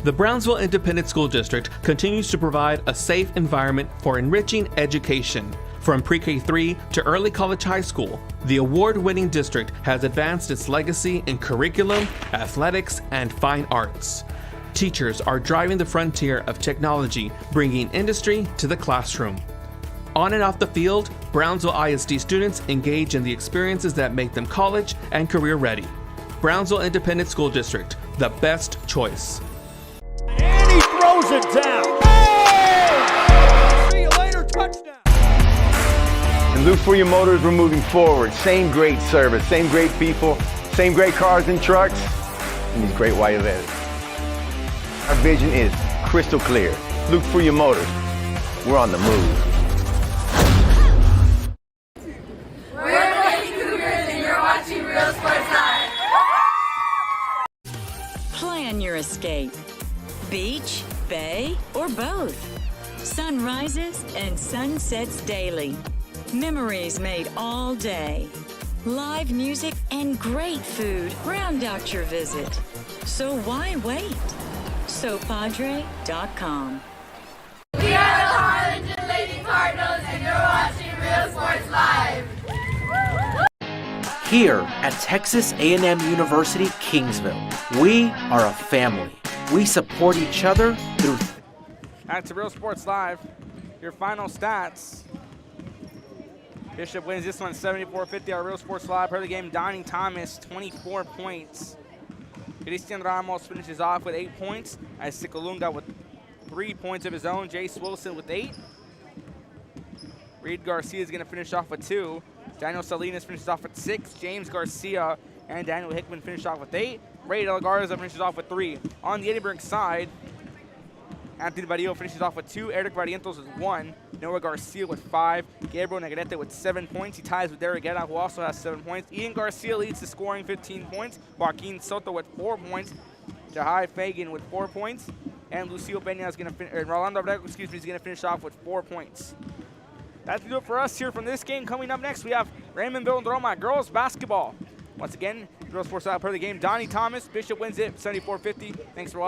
The Brownsville Independent School District continues to provide a safe environment for enriching education. From pre-K3 to early college high school, the award-winning district has advanced its legacy in curriculum, athletics, and fine arts. Teachers are driving the frontier of technology, bringing industry to the classroom. On and off the field, Brownsville ISD students engage in the experiences that make them college and career ready. Brownsville Independent School District, the best choice. And he throws it down. Oh! See you later, touchdown. And look for your motors, we're moving forward. Same great service, same great people, same great cars and trucks, and these great white events. Our vision is crystal clear. Look for your motors. We're on the move. We're the Lady Cougars, and you're watching Real Sports Live. Plan your escape. Beach, bay, or both. Sunrises and sunsets daily. Memories made all day. Live music and great food round out your visit. So why wait? SoPadre.com. We are the Harlingen Lady Cardinals, and you're watching Real Sports Live. Here at Texas A&M University, Kingsville, we are a family. We support each other through... Back to Real Sports Live. Your final stats. Bishop wins this one 74-50 on Real Sports Live. Per the game, Donnie Thomas, 24 points. Cristian Ramos finishes off with 8 points. Isaac Olunga with 3 points of his own. Jace Wilson with 8. Reed Garcia is going to finish off with 2. Daniel Salinas finishes off with 6. James Garcia and Daniel Hickman finish off with 8. Ray De La Garza finishes off with 3. On the Edinburg side, Anthony Barrio finishes off with 2. Eric Barrientos with 1. Noah Garcia with 5. Gabriel Negrete with 7 points. He ties with Derek Guerra, who also has 7 points. Ian Garcia leads the scoring, 15 points. Joaquin Soto with 4 points. Jahai Fagan with 4 points. And Lucio Peña is going to Rolando Abrego, is going to finish off with 4 points. That's going to do it for us here from this game. Coming up next, we have Raymondville and Roma girls basketball. Once again, Girls Sports Out part of the game. Donnie Thomas, Bishop wins it, 74-50. Thanks for watching.